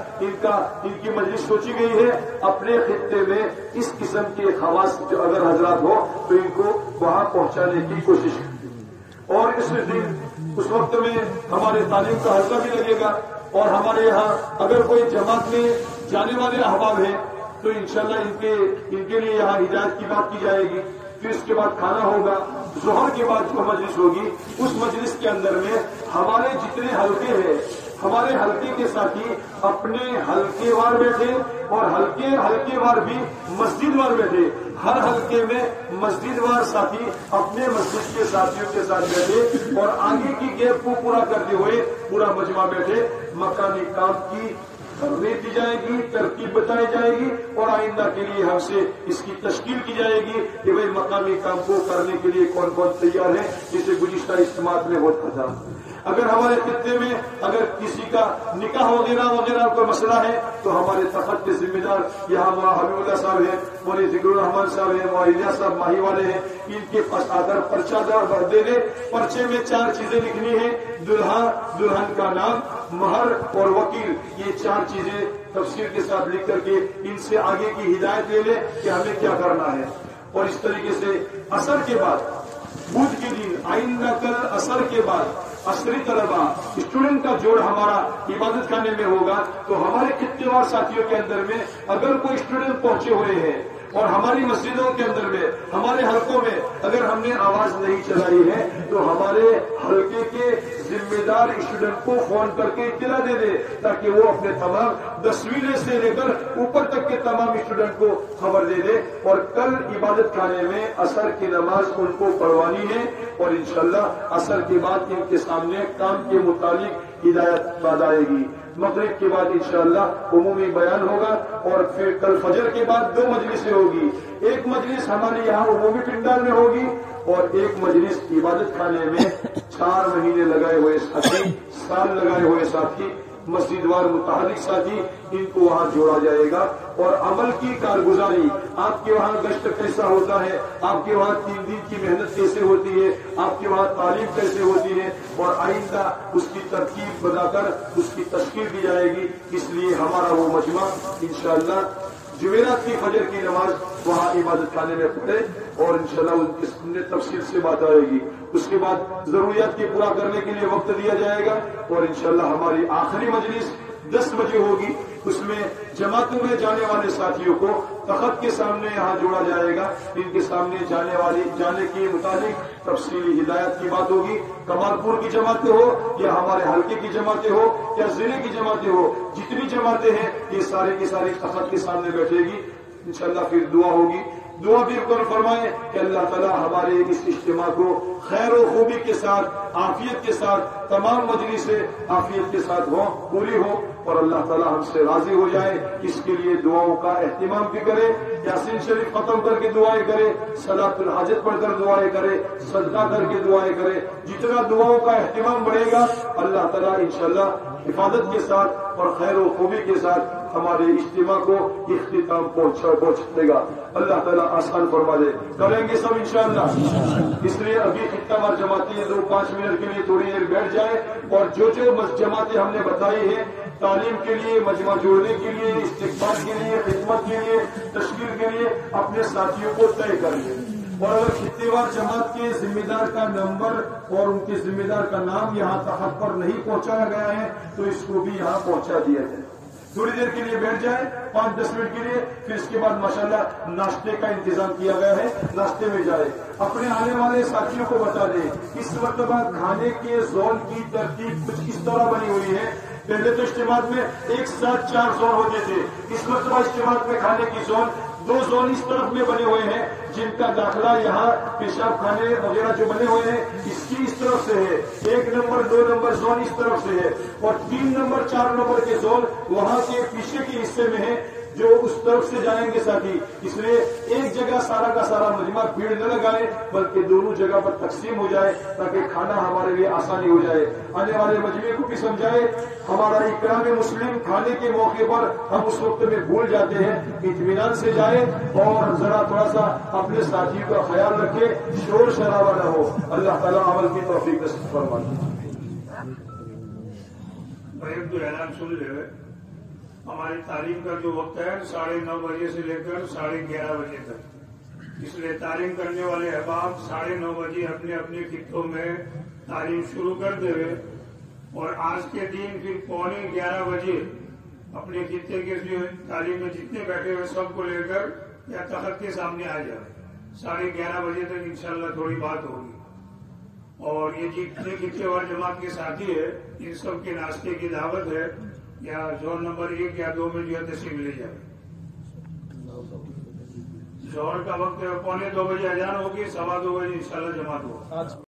ان کی مجلس سوچی گئی ہے۔ اپنے خطے میں اس قسم کے خواص جو اگر حضرات ہو تو ان کو وہاں پہنچانے کی کوشش کریں۔ اور اس وقت میں ہمارے تعلیم کا حلقہ بھی لگے گا، اور ہمارے یہاں اگر کوئی جماعت میں جانے والے احباب ہیں تو انشاءاللہ ان کے لیے یہاں ہدایت کی بات کی جائے گی۔ پھر اس کے بعد کھانا ہوگا، ظہر کے بعد جو مجلس ہوگی اس مجلس کے اندر میں ہمارے جتنے حلقے ہیں، ہمارے حلقے کے ساتھی اپنے حلقے وار بیٹھے اور حلقے وار بھی مسجد وار بیٹھے۔ ہر حلقے میں مسجد وار ساتھی اپنے مسجد کے ساتھیوں کے ساتھ بیٹھے اور آگے کی گیپ کو پورا کرتے ہوئے پورا مجمع بیٹھے۔ مقامی کام کی ترغیب دی جائے گی، ترتیب بتائی جائے گی اور آئندہ کے لیے ہم سے اس کی تشکیل کی جائے گی کہ بھائی مقامی کام کو کرنے کے لیے کون کون تیار ہے، جسے گزشتہ اجتماعات میں ہوتا تھا۔ اگر ہمارے خطے میں اگر کسی کا نکاح وغیرہ کوئی مسئلہ ہے تو ہمارے تخت کے ذمہ دار یہاں مولانا حبیب اللہ صاحب ہیں، مولانا ذکر الرحمان صاحب ہیں، مولانا الیاس صاحب ماہی والے ہیں، ان کے پاس آ کر پرچہ دے دے۔ پرچے میں 4 چیزیں لکھنی ہیں، دلہا، دلہن کا نام، مہر اور وکیل، یہ 4 چیزیں تفصیل کے ساتھ لکھ کر کے ان سے آگے کی ہدایت لے لے کہ ہمیں کیا کرنا ہے۔ اور اس طریقے سے عصر کے بعد بدھ کے دن آئندہ کل عصر کے بعد عصری طلبہ اسٹوڈنٹ کا جوڑ ہمارا عبادت خانے میں ہوگا، تو ہمارے خطے وار ساتھیوں کے اندر میں اگر کوئی اسٹوڈنٹ پہنچے ہوئے ہیں اور ہماری مسجدوں کے اندر میں ہمارے حلقوں میں اگر ہم نے آواز نہیں چلائی ہے تو ہمارے حلقے کے ذمہ دار اسٹوڈنٹ کو فون کر کے اطلاع دے دے تاکہ وہ اپنے تمام 10ویں سے لے کر اوپر تک کے تمام اسٹوڈنٹ کو خبر دے دے۔ اور کل عبادت خانے میں عصر کی نماز ان کو پڑھوانی ہے اور انشاءاللہ عصر کے بعد ان کے سامنے کام کے متعلق ہدایت بات آئے گی۔ مغرب کے بعد انشاءاللہ عمومی بیان ہوگا اور پھر کل فجر کے بعد 2 مجلسیں ہوگی۔ ایک مجلس ہمارے یہاں عمومی پنڈال میں ہوگی اور ایک مجلس عبادت خانے میں 4 مہینے لگائے ہوئے ساتھی، سال لگائے ہوئے ساتھی، مسجد وار متحرک ساتھی، ان کو وہاں جوڑا جائے گا۔ اور عمل کی کارگزاری، آپ کے وہاں گشت کیسا ہوتا ہے، آپ کے وہاں 3 دن کی محنت کیسے ہوتی ہے، آپ کے وہاں تعلیم کیسے ہوتی ہے، اور آئندہ اس کی ترتیب بنا کر اس کی تشکیل دی جائے گی۔ اس لیے ہمارا وہ مجمع انشاءاللہ جمعرات کی فجر کی نماز وہاں عبادت خانے میں پڑھے اور انشاءاللہ اس میں تفصیل سے بات آئے گی۔ اس کے بعد ضروریات کی پورا کرنے کے لیے وقت دیا جائے گا اور انشاءاللہ ہماری آخری مجلس 10 بجے ہوگی۔ اس میں جماعتوں میں جانے والے ساتھیوں کو تخت کے سامنے یہاں جوڑا جائے گا، ان کے سامنے جانے کے متعلق تفصیلی ہدایت کی بات ہوگی۔ کمال پور کی جماعتیں ہو یا ہمارے حلقے کی جماعتیں ہو یا ضلع کی جماعتیں ہو، جتنی جماعتیں ہیں یہ سارے کی ساری تخت کے سامنے بیٹھے گی۔ انشاءاللہ پھر دعا ہوگی۔ دعا بھی کر فرمائے کہ اللہ تعالیٰ ہمارے اس اجتماع کو خیر و خوبی کے ساتھ، عافیت کے ساتھ، تمام مجلسیں عافیت کے ساتھ پوری ہو اور اللہ تعالیٰ ہم سے راضی ہو جائے۔ اس کے لیے دعاؤں کا اہتمام بھی کرے، یاسین شریف ختم کر کے دعائیں کرے، صلاۃ الحاجت پڑھ کر دعائیں کرے، صدقہ کر کے دعائیں کرے۔ جتنا دعاؤں کا اہتمام بڑھے گا اللہ تعالیٰ انشاءاللہ حفاظت کے ساتھ اور خیر و خوبی کے ساتھ ہمارے اجتماع کو اختتام پہنچ دے گا۔ اللہ تعالیٰ آسان فرما دے، کریں گے سب انشاءاللہ۔ اس لیے ابھی خطہ وار جماعتیں 2-5 منٹ کے لیے تھوڑی دیر بیٹھ جائیں اور جو جماعتیں ہم نے بتائی ہیں تعلیم کے لیے، مجمع جوڑنے کے لیے، استقبال کے لیے، خدمت کے لیے، تشکیل کے لیے اپنے ساتھیوں کو طے کر لیں۔ اور اگر خطے وار جماعت کے ذمہ دار کا نمبر اور ان کے ذمہ دار کا نام یہاں تحت پر نہیں پہنچایا گیا ہے تو اس کو بھی یہاں پہنچا دیا جائے۔ تھوڑی دیر کے لیے بیٹھ جائے 5-10 منٹ کے لیے، پھر اس کے بعد ماشاءاللہ ناشتے کا انتظام کیا گیا ہے، ناشتے میں جائے، اپنے آنے والے ساتھیوں کو بتا دے۔ اس مرتبہ کھانے کے زون کی ترتیب کچھ اس طرح بنی ہوئی ہے، پہلے تو اجتماعات میں ایک ساتھ 4 زون ہوتے تھے، اس مرتبہ اجتماعات میں کھانے کی زون 2 زون اس طرف میں بنے ہوئے ہیں، جن کا داخلہ یہاں پیشاب خانے وغیرہ جو بنے ہوئے ہیں اس کی اس طرف سے ہے، 1 نمبر 2 نمبر زون اس طرف سے ہے، اور 3 نمبر 4 نمبر کے زون وہاں کے پیچھے کے حصے میں ہے جو اس طرف سے جائیں گے ساتھی۔ اس لیے ایک جگہ سارا کا سارا مجمع بھیڑ نہ لگائے، بلکہ دونوں جگہ پر تقسیم ہو جائے تاکہ کھانا ہمارے لیے آسانی ہو جائے۔ آنے والے مجمع کو بھی سمجھائے ہمارا اکرام مسلم کھانے کے موقع پر ہم اس وقت میں بھول جاتے ہیں، اطمینان سے جائے اور ذرا تھوڑا سا اپنے ساتھیوں کا خیال رکھے، شور شرابہ نہ ہو۔ اللہ تعالیٰ عمل کی توفیق نصیب فرمائے۔ اعلان سن لے، ہماری تعلیم کا جو وقت ہے 9:30 بجے سے لے کر 11:30 بجے تک، اس لیے تعلیم کرنے والے احباب 9:30 بجے اپنے اپنے خطوں میں تعلیم شروع کر دے، اور آج کے دن پھر 11:15 بجے اپنے خطے کے جو تعلیم میں جتنے بیٹھے ہوئے سب کو لے کر یا تخت کے سامنے آ جائے، 11:30 بجے تک انشاءاللہ تھوڑی بات ہوگی، اور یہ جتنے خطے اور جماعت کے ساتھی ہے ان سب کے ناشتے کی دعوت ہے، یا زون نمبر 1 یا 2 میں جو ہے تشریف لے جائے۔ ظہر کا وقت 1:15 بجے اذان ہوگی، 2:15 بجے انشاءاللہ جماعت ہوگی۔